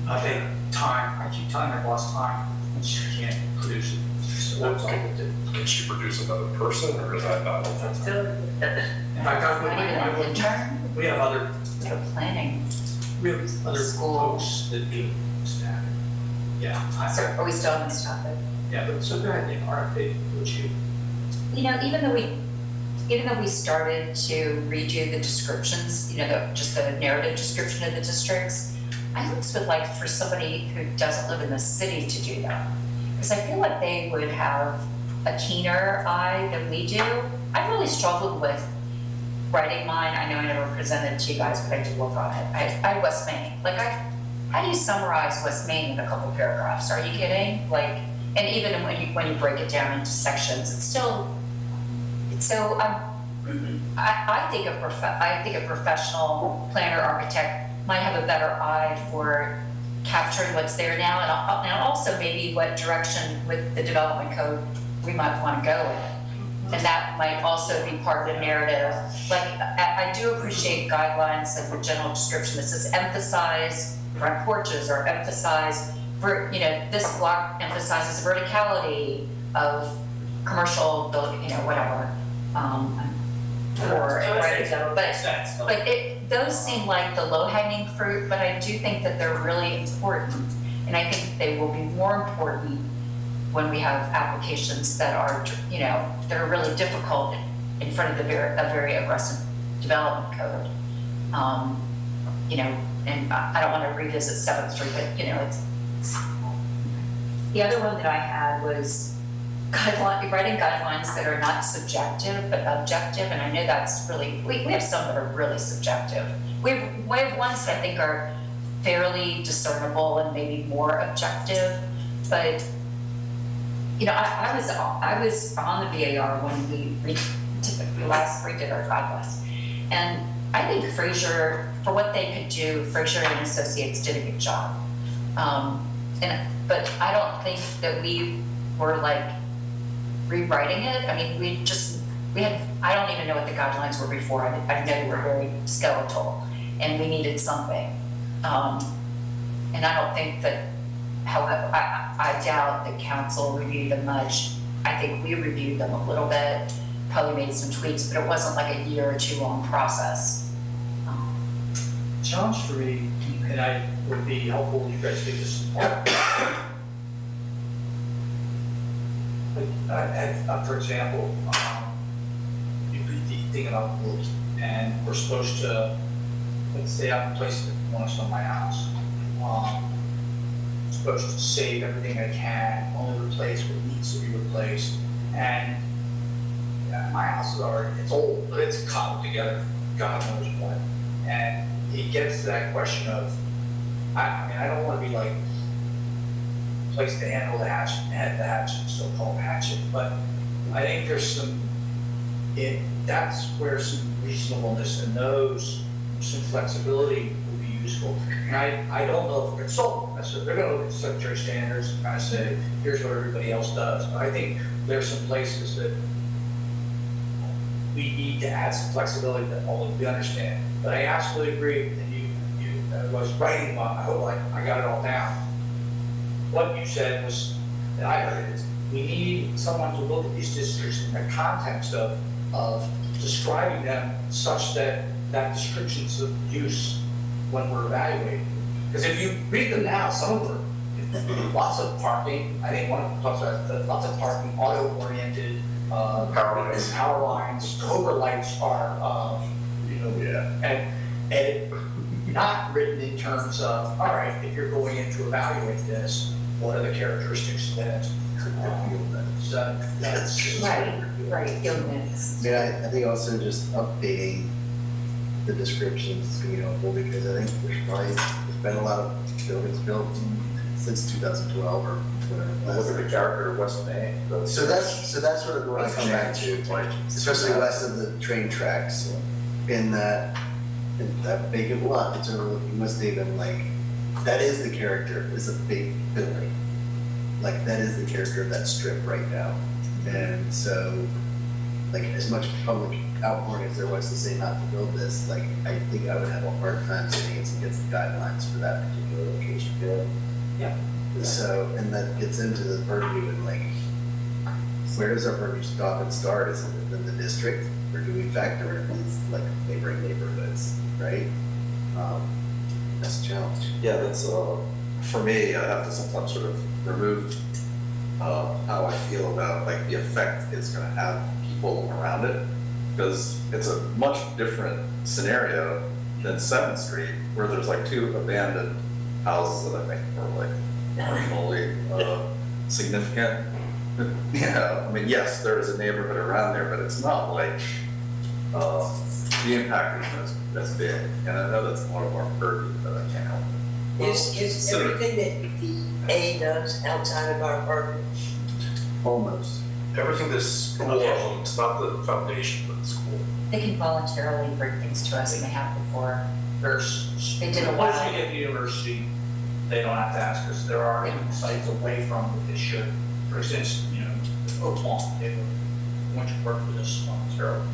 I think time, I keep telling my boss time, and she can't produce it. So that's all we did. Can she produce another person, or is that not? In fact, Not even an intern, we have other, no planning. we have other posts that do staff. Yeah, So are we still on this topic? yeah, but so go ahead, Nick, RFP, would you? You know, even though we started to redo the descriptions, you know, just the narrative description of the districts, I almost would like for somebody who doesn't live in the city to do that. Because I feel like they would have a keener eye than we do. I've really struggled with writing mine. I know I never presented it to you guys, but I did work on it. I West Main. Like, how do you summarize West Main in a couple paragraphs? Are you kidding? Like, and even when you break it down into sections, it's still. So I think a professional planner architect might have a better eye for capturing what's there now, and also maybe what direction with the development code we might want to go in. And that might also be part of the narrative. Like, I do appreciate guidelines and the general description that says emphasize front porches or emphasize, this block emphasizes verticality of commercial building, whatever. But those seem like the low-hanging fruit, but I do think that they're really important. And I think they will be more important when we have applications that are, that are really difficult in front of a very aggressive development code. And I don't want to revisit 7th Street, but, it's. The other one that I had was writing guidelines that are not subjective but objective, and I know that's really, we have some that are really subjective. We have ones that I think are fairly discernible and maybe more objective, but I was on the VAR when we last redid our guidelines, and I think Fraser, for what they could do, Fraser and Associates did a good job. But I don't think that we were like rewriting it. I mean, I don't even know what the guidelines were before. I know they were very skeletal and we needed something. And I don't think that, however, I doubt that council reviewed them much. I think we reviewed them a little bit, probably made some tweaks, but it wasn't like a year or two long process. Challenge for me, and I would be helpful, you guys take this. For example, you think about rules, and we're supposed to, let's say I'm placing one on my house. Supposed to save everything I can, only replace what needs to be replaced, and my house is already, it's old, but it's cobbled together, God knows what, and it gets to that question of, I mean, I don't want to be like, place to handle the hatchet, head the hatchet, so-called hatchet, but I think there's that's where some reasonableness and some flexibility will be useful. And I don't know if a consultant, so they're gonna look at secretary standards and kind of say, here's what everybody else does. But I think there's some places that we need to add some flexibility that only we understand. But I absolutely agree, and I was writing, I hope I got it all down. What you said was, that I heard, is we need someone to look at these districts in the context of describing them such that description's of use when we're evaluating. Because if you read them now, some of them, lots of parking, I think one of them talks about lots of parking, auto-oriented, power lines, Cobra lights are, and not written in terms of, all right, if you're going in to evaluate this, what are the characteristics that that's right, illness. I think also just updating the descriptions is going to be helpful, because I think there's been a lot of buildings built in since 2012 or whatever. it was. Look at the character of West Main. So that's sort of what I come back to, especially west of the train tracks, in that vacant lot that's overlooking West Haven, like, that is the character, is a big building. Like, that is the character of that strip right now. And so, like, as much public outpouring as there was to say not to build this, like, I think I would have a hard time saying it's against the guidelines for that particular location. Yeah. So, and that gets into the purview and like, where does our purview stop and start? Is it within the district, or do we factor in these like neighboring neighborhoods, right? That's a challenge. Yeah, that's, for me, I have to sometimes sort of remove how I feel about like the effect it's gonna have people around it. Because it's a much different scenario than 7th Street, where there's like 2 abandoned houses that I think are like marginally significant. Yeah, I mean, yes, there is a neighborhood around there, but it's not like the impact is as big. And I know that's one of our purview that I can't help. Is everything that the A does outside of our purview? Almost. Everything this school owns, not the foundation, but the school. They can voluntarily bring things to us, and they have before. There's, They did a once while. we get to the university, they don't have to ask us. There are sites away from that they should. For instance, Oakmont, they want to work with us voluntarily.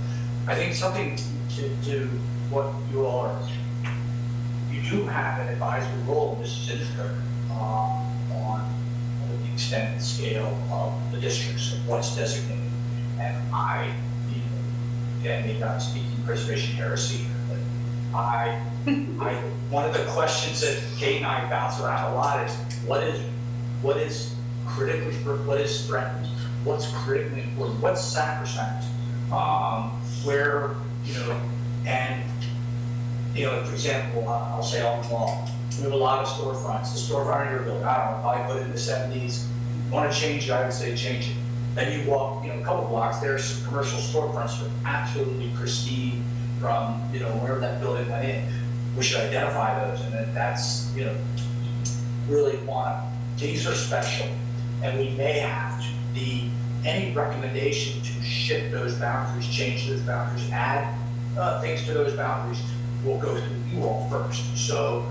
I think something to what you all are, you do have an advisory role in this district on the extent and scale of the districts and what's designated. And I, again, maybe I'm speaking preservation heresy, but one of the questions that Kate and I bounce around a lot is what is critically, what is threatened, what's critically important, what's sacrosanct, where, and, for example, I'll say on the wall, we have a lot of storefronts. The storefront in your building, I don't know, probably put it in the 70s. Want to change it, I would say change it. Then you walk, a couple blocks, there's some commercial storefronts that are absolutely pristine from, wherever that building went in. We should identify those, and that's, really these are special. And we may have to, any recommendation to shift those boundaries, change those boundaries, add things to those boundaries will go through you all first. So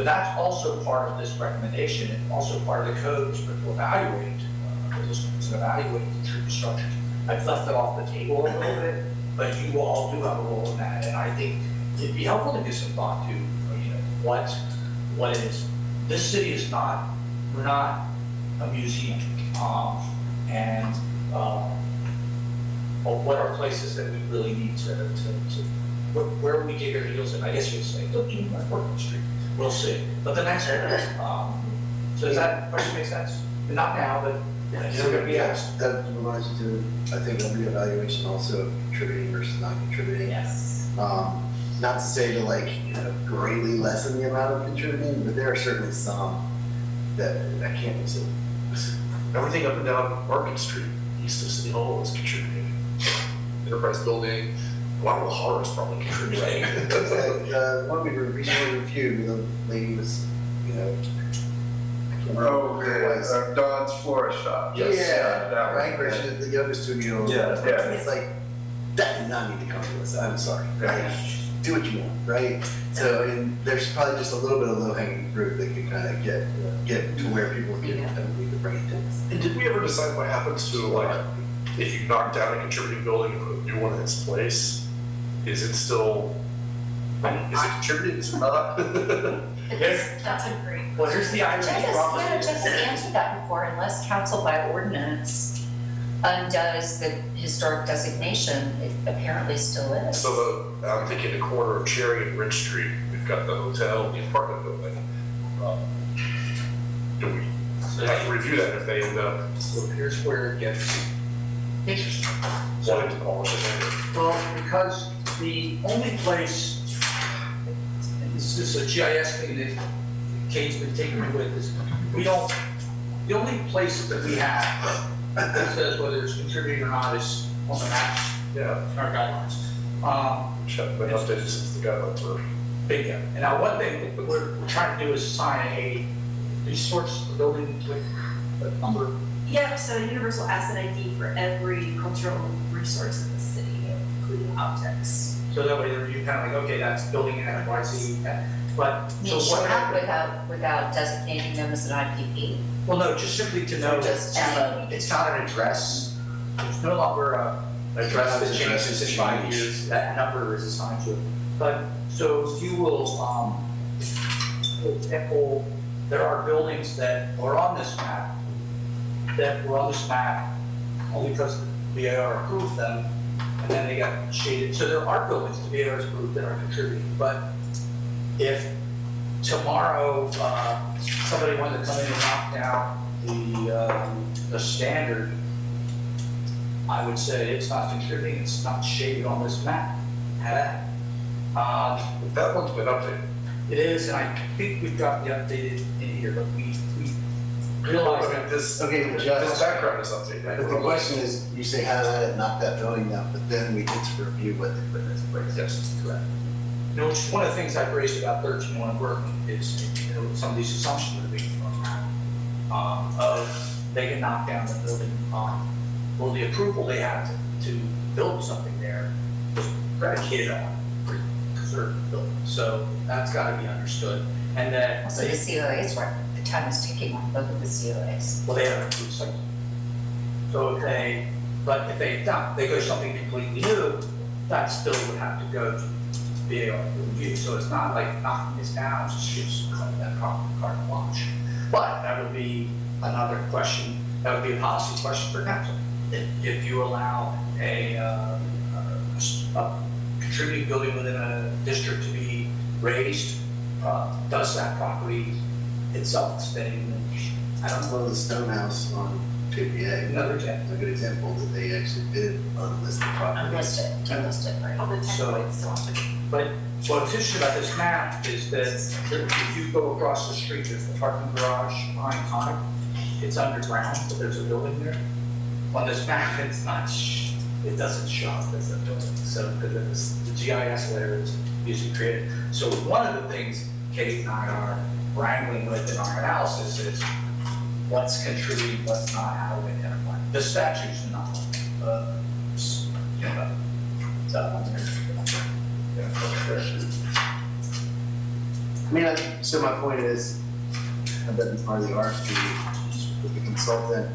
that's also part of this recommendation, and also part of the code is to evaluate the districts and evaluate the tree structures. I've left it off the table a little bit, but you all do have a role in that, and I think it'd be helpful to give some thought to, what it is. This city is not, we're not a museum, and what are places that we really need to where we dig our heels in, I guess you'd say, look, you might work on the street, we'll see. But the next one, so does that question make sense? Not now, but it's So, gonna be asked. that reminds you to, I think, a reevaluation also of contributing versus not contributing. Yes. Not to say to like, greatly lessen the amount of contributing, but there are certainly some that I can't be so. Everything up and down Market Street, east of City Hall is contributing. Enterprise Building, Waterville Horror is probably contributing. One we recently reviewed, the lady was, Oh, Don's Florist Shop. Yeah, that one. right, where she did the yoga studio. Yeah. It's like, that did not need to come to us, I'm sorry. Like, do what you want, right? So, and there's probably just a little bit of low-hanging fruit that can kind of get to where people can need to bring it to us. And did we ever decide what happens to, like, if you knock down a contributing building and put a new one in its place? Is it still, is it contributing, is it not? That's a great. Well, here's the irony. Jeff has answered that before, unless council by ordinance undoes the historic designation, it apparently still is. So I'm thinking the corner of Cherry and Ridge Street, we've got the hotel, the apartment building. Do we have to review that if they end up? So here's where it gets interesting. Wanting to demolish it later? Well, because the only place, and this is a GIS thing that Kate's been taking me with, is the only place that we have that says whether it's contributing or not is on the map, Yeah. our guidelines. Which haven't been updated since the guidelines were. Bingo. And now one thing that we're trying to do is assign a resource building with the number? Yep, so universal asset ID for every cultural resource in the city, including objects. So that way you kind of like, okay, that's building in XYZ, but, You so mean what short happened? without designating them as an IPP? Well, no, just simply to know Just that it's not an address. It's no longer a address that changes in 5 years, that number is assigned to it. But, so you will, for example, there are buildings that are on this map, that were on this map only because the BAR approved them, and then they got shaded. So there are buildings the BAR has approved that are contributing, but if tomorrow, somebody wanted to come in and knock down the standard, I would say it's not contributing, it's not shaded on this map. That That one's been updated. it is, and I think we've got the updated in here, but we realize that This, Okay, this just, background is updated. but the question is, you say how did it knock that building down, but then we get to review what they put in its place. Yes. correct. You know, which is one of the things I've raised about 13-1 work is, you know, some of these assumptions that are being thrown out. Of they can knock down the building, well, the approval they have to build something there was predicated on preserved building. So that's gotta be understood. And that Also, the COAs were, the time is ticking on both of the COAs. well, they haven't approved site. So if they, but if they don't, they go something completely new, that still would have to go to BAR review. So it's not like knocking this down, it's just that carte blanche. But that would be another question, that would be a policy question for council. If you allow a contributing building within a district to be raised, does that property itself stay in the, I don't know. Well, the Stone House on JPA, Another example. a good example that they actually did unlist the property. Unlisted, unlisted, right? All the So- templates still have to be. But what's interesting about this map is that if you go across the street, there's the parking garage behind Conic. It's underground, but there's a building there. On this map, it's not, it doesn't show up as a building. So, because the GIS layer is usually created. So one of the things Kate and I are wrangling with in our analysis is what's contributing, what's not, how do we identify? The statute's not, you know, so. I mean, so my point is, I bet it's part of the RFP with the consultant,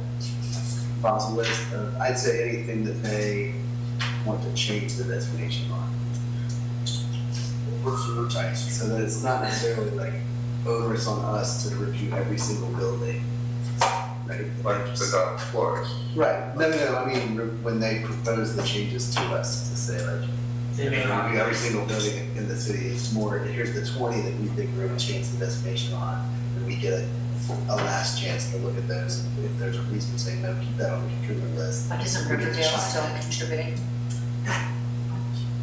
possible list of, I'd say anything that they want to change the destination on. So that it's not necessarily like onerous on us to review every single building. Right? Like the floors. Right, no, I mean, when they propose the changes to us, to say like, They may not review every single building in the city, it's more, here's the 20 that we think we're gonna change the destination on, and we get a last chance to look at those, and if there's a reason to say no, keep that on the contributor list. Like, isn't we get to Riverdale chime still in. contributing?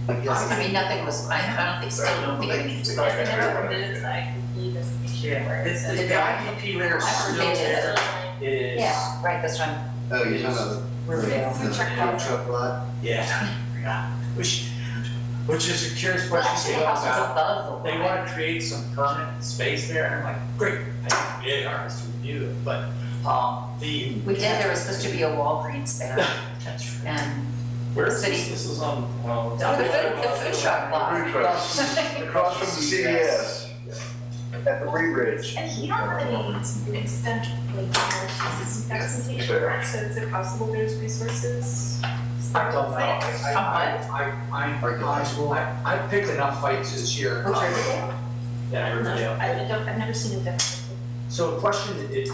I guess, I mean, nothing was, I don't think, still don't think anything was going I never permitted an IPP designation where it says. The IPP layer is I still permitted it. there. It is. Yeah, right, that's what I'm, oh, you're talking about the Riverdale. food truck lot? Yeah. Which is a curious well, question. actually, the house was above the They line. want to create some permanent space there, and I'm like, great, I think BAR has to review it, but, the. We did, there was supposed to be a Walgreens there, That's right. and Where the is city, this? This is on, the food truck lot. Food trucks, across from the CVS, at the Free Bridge. And you don't have any extent like representation, right? So is it possible there's resources? I don't know, I picked enough fights this year. Which Riverdale? Yeah, Riverdale. I've never seen it different. So a question that it,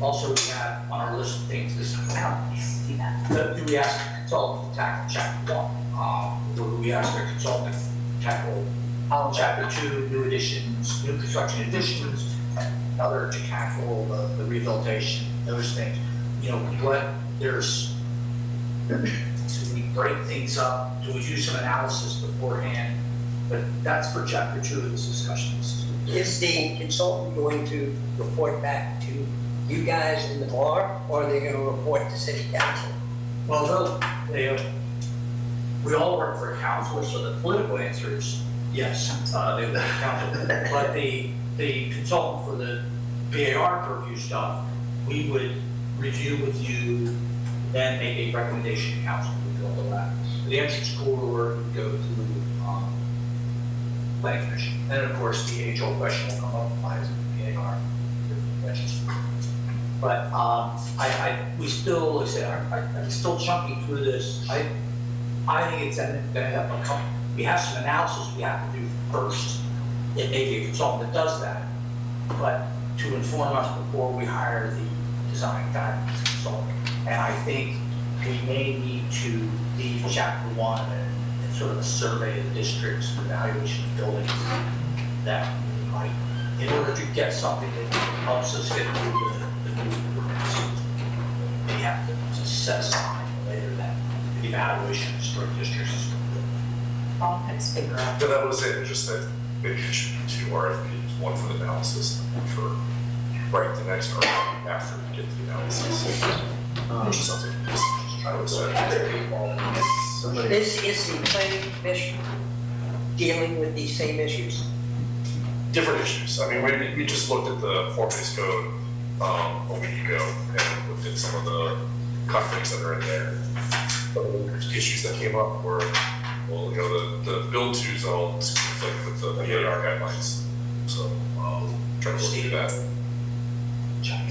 also we have on our list of things is, I don't see that. do we ask the consultant to tackle chapter one? Or do we ask the consultant to tackle All of it. chapter two, new additions, new construction additions, and another to tackle the rehabilitation, those things? You know, what, there's, do we break things up? Do we do some analysis beforehand? But that's for chapter two of this discussion. Is the consultant going to report back to you guys in the bar, or are they gonna report to city council? Well, we all work for council, so the political answer is yes, they work for council. But the consultant for the BAR purview stuff, we would review with you, then make a recommendation to council to do all of that. The entrance corridor would go through, planning commission. And of course, the age-old question will come up, why is it BAR? But, we still, like I said, I'm still chunking through this. I think it's gonna have a couple, we have some analysis we have to do first. It may be a consultant that does that, but to inform us before we hire the design guidance consultant. And I think we may need to leave chapter 1 and sort of a survey of the districts, evaluation of buildings, that might, in order to get something that helps us get through the new ordinance, we have to set aside later that the evaluation of historic districts is complete. I'll have to figure out. But that was it, just that maybe it should be 2 RFPs, one for the analysis, and one for the next RFP after we get the analysis. Which is something just trying to say. Is the planning commission dealing with these same issues? Different issues. I mean, we just looked at the form-based code a week ago and looked at some of the conflicts that are in there. Some of the issues that came up were, well, you know, the build to zones conflict with the BAR guidelines. So, trying to look through that.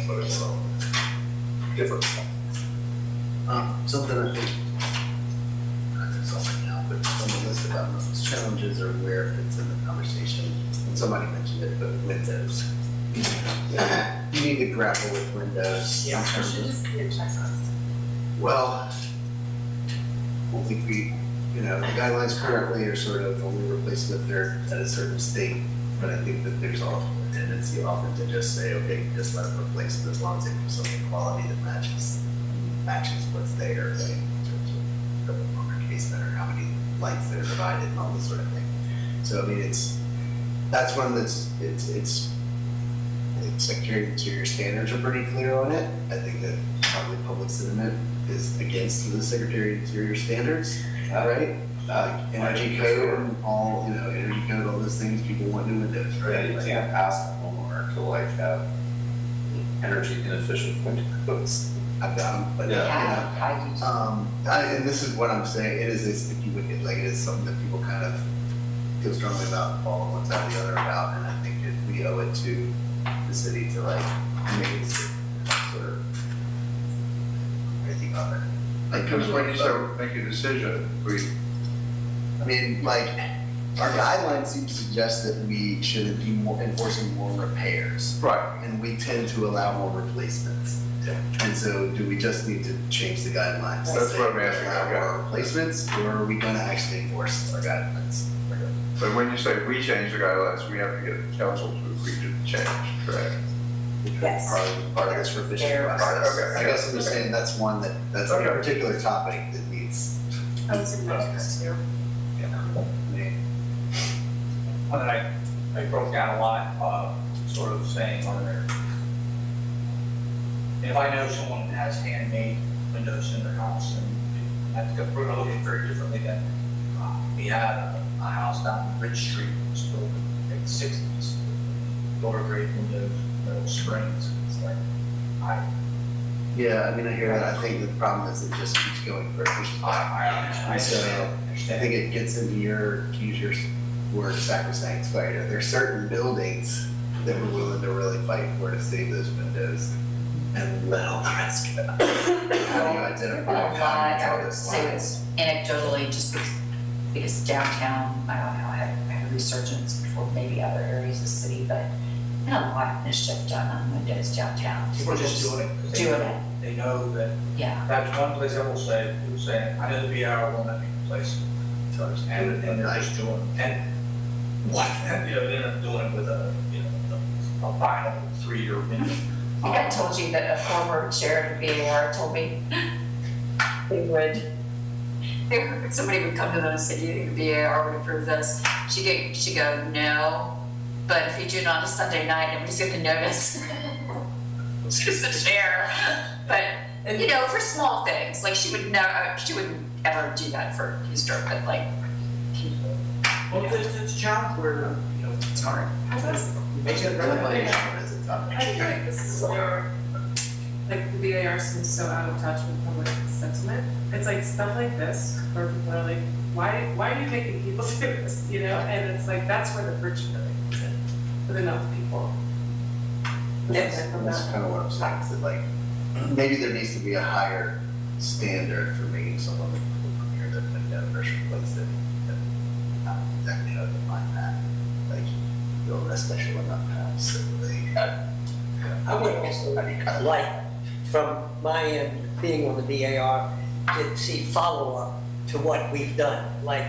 But it's different stuff. Something I think, I think something now, but on the list about those challenges or where it fits in the conversation. And somebody mentioned it, but windows. You need to grapple with windows. Yeah, it should just be a checklist. Well, I don't think we, you know, the guidelines currently are sort of only replacing if they're at a certain state. But I think that there's often a tendency often to just say, okay, just let them replace it as long as they do something quality that matches what's there, right? In terms of the longer casement or how many lights that are provided and all this sort of thing. So I mean, that's one that's Secretary of Interior standards are pretty clear on it. I think that probably public sentiment is against the Secretary of Interior standards, right? Energy code and all, you know, energy code, all those things, people want new windows, right? You can't ask a homeowner to like have energy inefficient windows. I've got them, but Yeah, I do too. and this is what I'm saying, it is a sticky wicket, like it is something that people kind of feel strongly about, fall on one side or the other about, and I think that we owe it to the city to like make it sort of, I think on it. Like, Because when you say make a decision, I mean, like, our guidelines seem to suggest that we should be more enforcing more repairs. right, And we tend to allow more replacements. And so do we just need to change the guidelines? to That's say what I'm we asking, allow okay. more replacements, or are we gonna actually enforce our guidelines? but when you say we change the guidelines, we have to get the council to agree to the change, correct? Yes. Part of this revision Fair. process. Okay. I guess I'm just saying that's one that's a Okay. particular topic that needs. I was in that too. I mean, One that I broke down a lot, sort of saying on there, if I know someone that has handmade windows in their house, and that's going to look at it very differently than, we had a house down Ridge Street, it was built in the 60s, lower grade windows, metal springs, it's like, Yeah, I mean, I hear that. I think the problem is it just keeps going further. I So I understand. think it gets into your, to use your word, sacrosanct fighter. There's certain buildings that we're willing to really fight for to save those windows and let all the rest go. How do you identify, how do you draw those Say lines? this anecdotally, just because downtown, I don't know, I had a resurgence before maybe other areas of the city, but I had a lot of initiative done on windows downtown. People are just doing it. 'cause they- Doing it, They know that, yeah. that's one place I will say, people saying, I know the BR will not be replaced. And they're just doing, and what, you know, they end up doing it with a, you know, a vinyl 3-year window. I think I told you that a former chair of the BAR told me somebody would come to them and say, do you think the BAR would approve this? She'd go, no, but if you do it on a Sunday night, nobody's gonna notice. She's a chair, but, you know, for small things, like she wouldn't ever do that for historic, but like, Well, it's a challenge where, you know, it's hard. make it Elimination is I feel like this is where, like, the VAR seems so out of touch with public sentiment. It's like stuff like this, where people are like, why are you making people do this, you know? And it's like, that's where the friction really comes in, with enough people. That's kind of what I'm saying, is that like, maybe there needs to be a higher standard for making someone look here that would never replace it. Not exactly how to define that. Like, you're a special enough house. I would also like, from my end, being on the VAR, to see follow-up to what we've done, like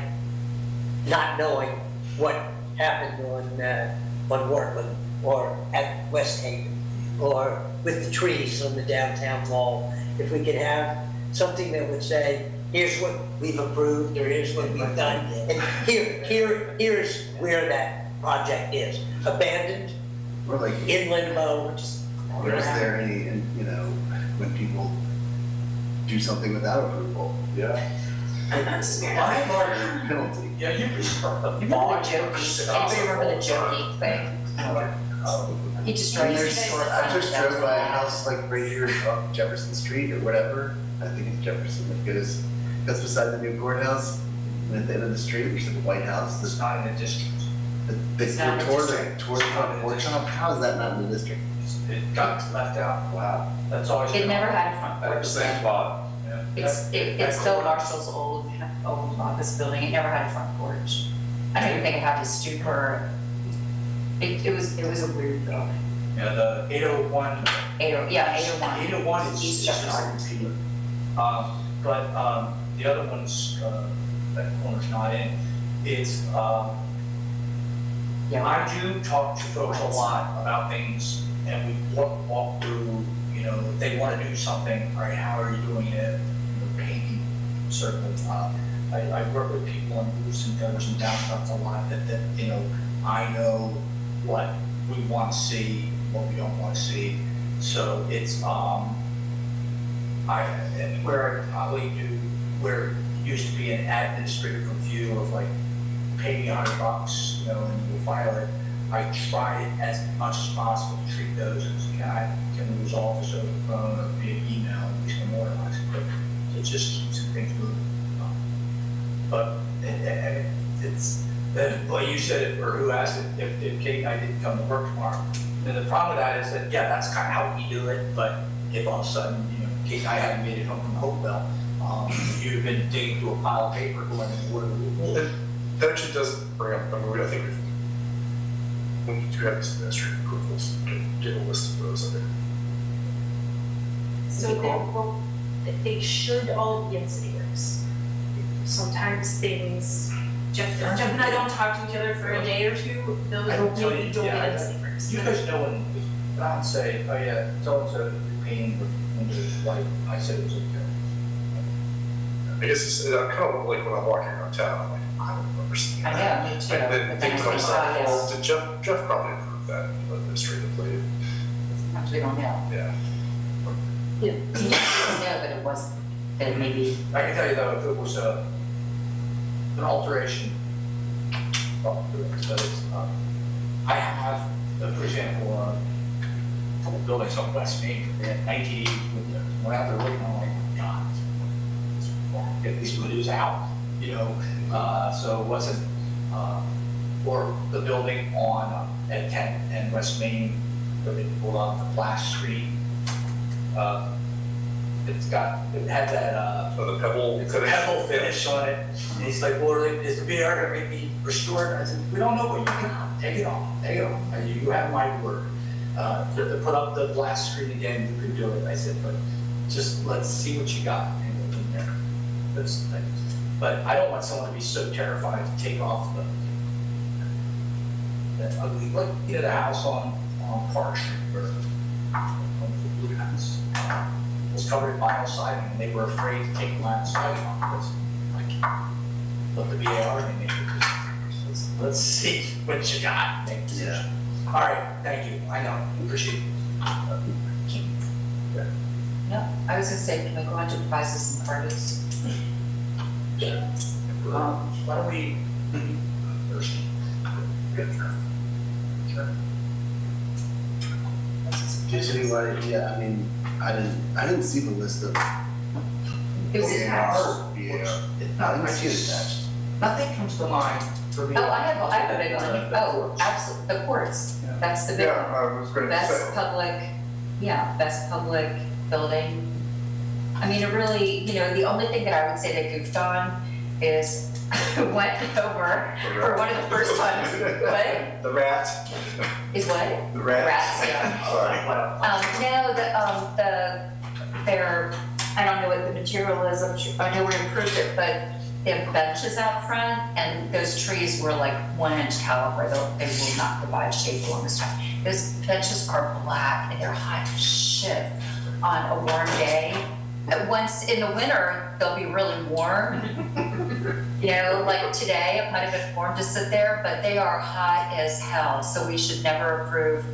not knowing what happened on Wortland or at West Haven, or with the trees on the downtown wall. If we could have something that would say, here's what we've approved, or here's what we've done, and here's where that project is. Abandoned, Or like, in limbo, or is there any, you know, when people do something without approval? Yeah. Penalty. Yeah, you can start the Remember the Jody, anybody remember the Jody thing? He destroyed And his there's, store. I just drove by a house like right here on Jefferson Street or whatever. I think it's Jefferson that goes beside the new courthouse. And at the end of the street, there's like a white house. There's not in the district. They It's not in the tore the district. front porch off. How is that not in the district? It got left out. Wow. That's always. It been never on- had a front At the porch. same spot. Yeah. It's Bill Marshall's old office building. It never had a front porch. I don't even think it had a stoop or, it was a weird building. Yeah, the 801. 801. 801 is East just Jefferson. But the other ones, that corner's not in, it's, Yeah. I do talk to folks a lot about things, and we walk through, you know, if they want to do something, all right, how are you doing it? You know, painting, certainly. I work with people on roofs and gutters and downspouts a lot, that, you know, I know what we want to see, what we don't want to see. So it's, and where I probably do, where it used to be an administrative review of like, pay me $100, you know, and we'll file it. I try it as much as possible to treat those as, can we resolve this over the phone or via email, at least memorialize it, but it just keeps things moving. But, and it's, well, you said it, or who asked it, if Kate and I didn't come to work tomorrow. And the problem with that is that, yeah, that's kind of how we do it, but if all of a sudden, you know, Kate and I hadn't made it home from Hopewell, you'd have been digging through a pile of paper going, what are we? That actually does bring up, I mean, I think when you do have these administrative approvals, you can get a list of those, I think. So they should all be in city works. Sometimes things, Jeff and I don't talk to each other for a day or two, those I will will tell you, maybe don't yeah, get in city works. You guys know when, I would say, oh yeah, so-and-so painting with windows, like, I said it was okay. I guess it's, I kind of like when I'm walking around town, I'm like, I don't remember seeing I that. know, me too. And then But think then to I myself, think, well, did Jeff probably approve that administratively? Sometimes we don't know. Yeah. Yeah. Sometimes we don't know, but it was, that maybe, I can tell you though, if it was an alteration, but it's, I have, for example, a couple buildings on West Main, they had 1980 windows. When out there looking, I'm like, God, get these windows out, you know? So it wasn't, or the building on at 10 and West Main, where they pulled off the glass screen. It had that, So the pebble. it's a pebble finish on it. And he's like, well, is the VR gonna be restored? I said, we don't know what you got. Take it off, take it off. And you have my word. To put up the glass screen again, you could do it. I said, but just let's see what you got. And go from there. But I don't want someone to be so terrified to take off that ugly, like, you know, the house on Park Street where the blue house was covered in vinyl siding, and they were afraid to take the vinyl siding off because, like, let the VAR they make it. Let's see what you got. Make a decision. All right, thank you. I know, appreciate it. no, I was gonna say, can we go on to devices and parties? Why don't we, first? Does anybody, yeah, I mean, I didn't see the list of. It was attached. Yeah. I didn't see it attached. Nothing comes to mind for me. Oh, I have a big one. Oh, absolutely, the courts. That's the big Yeah, one. I was going to Best say. public, yeah, best public building. I mean, it really, you know, the only thing that I would say they goofed on is went over for one of the first times. What? The rats. Is what? The rats. Rats, yeah. Sorry. No, their, I don't know what the material is, I know we improved it, but they have benches out front, and those trees were like 1-inch caliber, they will not provide shade along this time. Those benches are black, and they're hot as shit on a warm day. Once in the winter, they'll be really warm. You know, like today, it might have been warm to sit there, but they are hot as hell, so we should never approve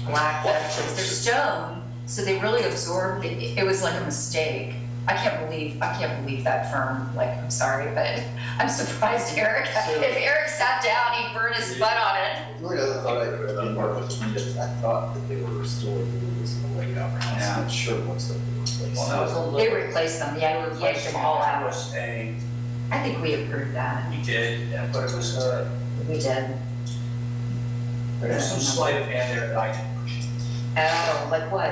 black benches. They're stone, so they really absorb, it was like a mistake. I can't believe that firm, like, I'm sorry, but I'm surprised Eric, if Eric sat down, he'd burn his butt on it. The only other thought I read on part of the windows, I thought that they were restored windows in the layout. I'm not sure what's the replacement. Well, that was a little. They replaced them, yeah, we yanked them all That out. was I think we approved that. we did, but it was, We did. there's some sleight of hand there that I didn't appreciate. Oh, like what?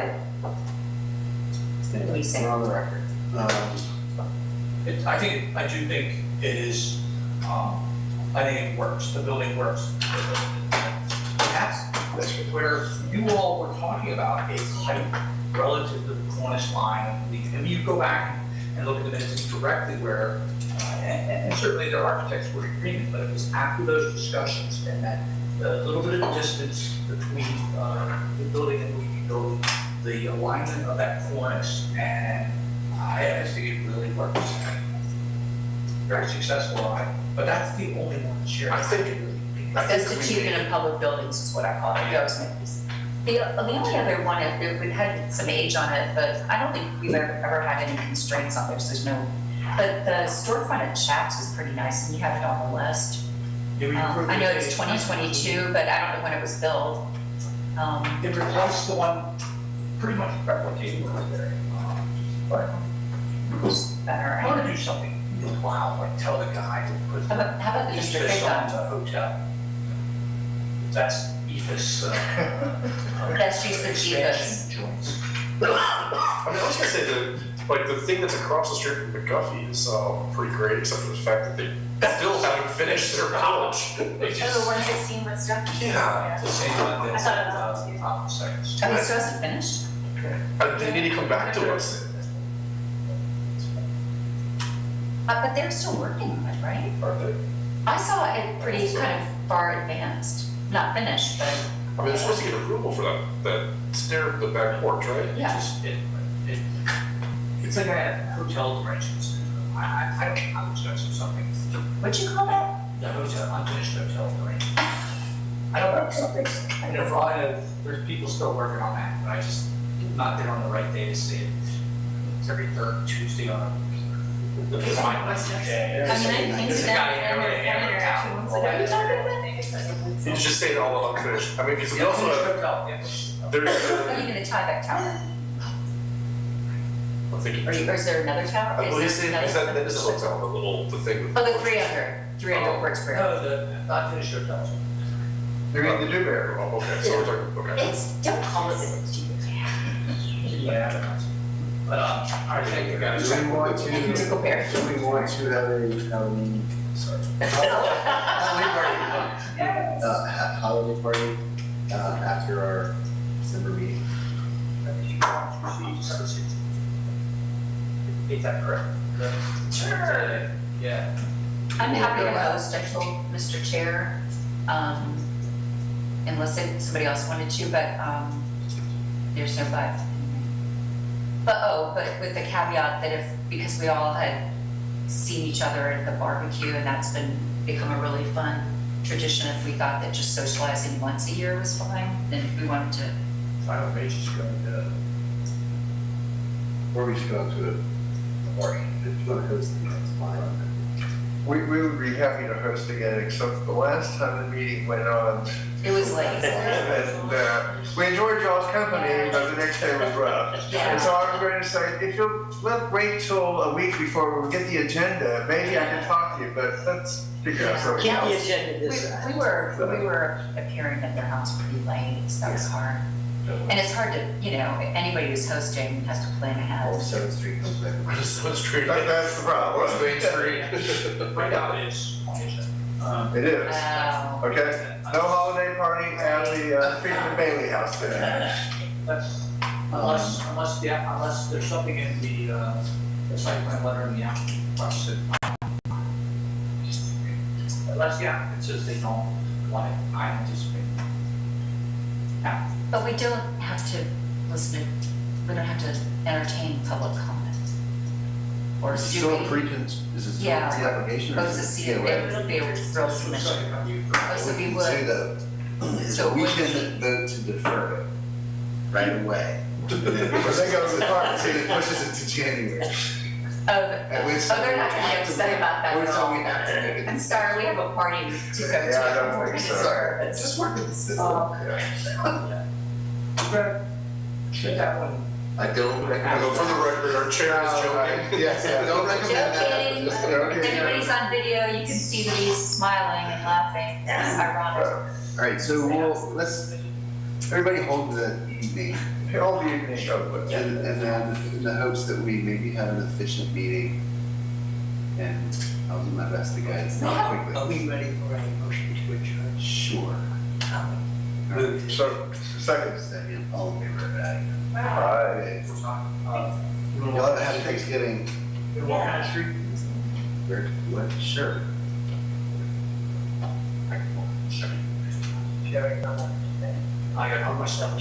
What do you say? We're on the record. I do think it is, I think it works, the building works. That's where you all were talking about a height relative to the Cornish line. And you go back and look at the minutes directly where, and certainly their architects were in agreement, but it was after those discussions and that little bit of distance between the building and the building, the alignment of that cornice, and I think it really works. Very successful on it, but that's the only one this year. I think Best achievement in public buildings is what I call it. The only other one, it had some age on it, but I don't think we've ever had any constraints on those. There's no, but the storefront at Chaps is pretty nice, and you have it on the list. I know it's 2022, but I don't know when it was built. It replaced the one, pretty much replicating what was there. But Better. I want to do something wow, like tell the guy who put How about the district Ethos on pickup? the hotel. That's Ethos. That's just the cheapest. expansion joints. I mean, I was gonna say the thing that's across the street from McGuffey is pretty great, except for the fact that they still haven't finished their college. They just, 116 was done? yeah, The same one that's I thought it was top seconds. Oh, it still hasn't finished? they need to come back to us. But they're still working on it, right? Are they? I saw it pretty kind of far advanced, not finished, but I mean, they're supposed to get approval for that stair, the back porch, right? yeah. It's like a hotel arrangements. I don't know how to judge something. What'd you call that? The hotel, unfinished hotel arrangement. I don't know, something, I know for all I know, there's people still working on that, but I just not there on the right day to see it. It's every third Tuesday on the design day. I mean, I think There's a that- guy hammer town. What are you talking about? You just say it all unfinished. I mean, because we The also unfinished have, hotel, yeah. there's, Are you gonna tie back tower? I think, Or is there another tower? I believe Is there is that another- is a hotel, the thing with. Oh, the 300 Portsbury. No, the unfinished hotels. You mean the Dewberry? Oh, okay, so we're talking, okay. It's, don't call it the Yeah. But, all right, thank you guys. Do we want to, Tickle Bear. do we want to have a Halloween, sorry, holiday party, after our December meeting? Is that correct? Sure. Yeah. I'm happy to host, I told Mr. Chair, unless somebody else wanted to, but, there's no but. But with the caveat that because we all had seen each other at the barbecue, and that's become a really fun tradition, if we thought that just socializing once a year was fine, then we wanted to. Final page is going to. Or we should go to a party, if you want to host the next fine. We would be happy to host again, except the last time the meeting went on It was late. And, we enjoyed y'all's company, but the next day was rough. Yeah. And so I was going to say, if you'll, wait till a week before we get the agenda, maybe I can talk to you, but let's figure out something Keep the else. agenda this side. We were appearing at their house pretty late, so that was hard. And it's hard to, anybody who's hosting has to plan ahead. All 7th Street comes back. So it's true. That's the problem. Main Street. Right now it is. It is. Wow. Okay, no holiday party at the Freeman Bailey house today. That's, unless there's something in the site plan letter in the applicant process. Unless, it says they don't want it, I anticipate. Yeah. But we don't have to we don't have to entertain public comment. Or Is it do still we? is it still Yeah. a pre-application? or Oh, is it's a it COA, COA? it'll be a real submission. Oh, so we Say would, though, So we would- can vote to defer it right away. But they go to the park, See, it pushes it to January. they're not gonna be upset about that Which at time all. we have to make it. I'm sorry, we have a party to go to. Yeah, I don't We're think gonna so. serve it. It's just working the system. Should that one. I don't recommend. Although for the record, our chair is joking. Yes, I don't recommend that. Joking. If anybody's on video, you can see that he's smiling and laughing. It's ironic. All right, so let's, everybody hold the evening. all the evening over with. And then in the hopes that we maybe have an efficient meeting, and I'll do my best to guide it Are quickly. we ready for a motion to adjourn? Sure. Moved. So, second. Second, all in favor of that? Aye. Y'all have a happy Thanksgiving. Walk down the street. Where, what, sure. I got all my stuff.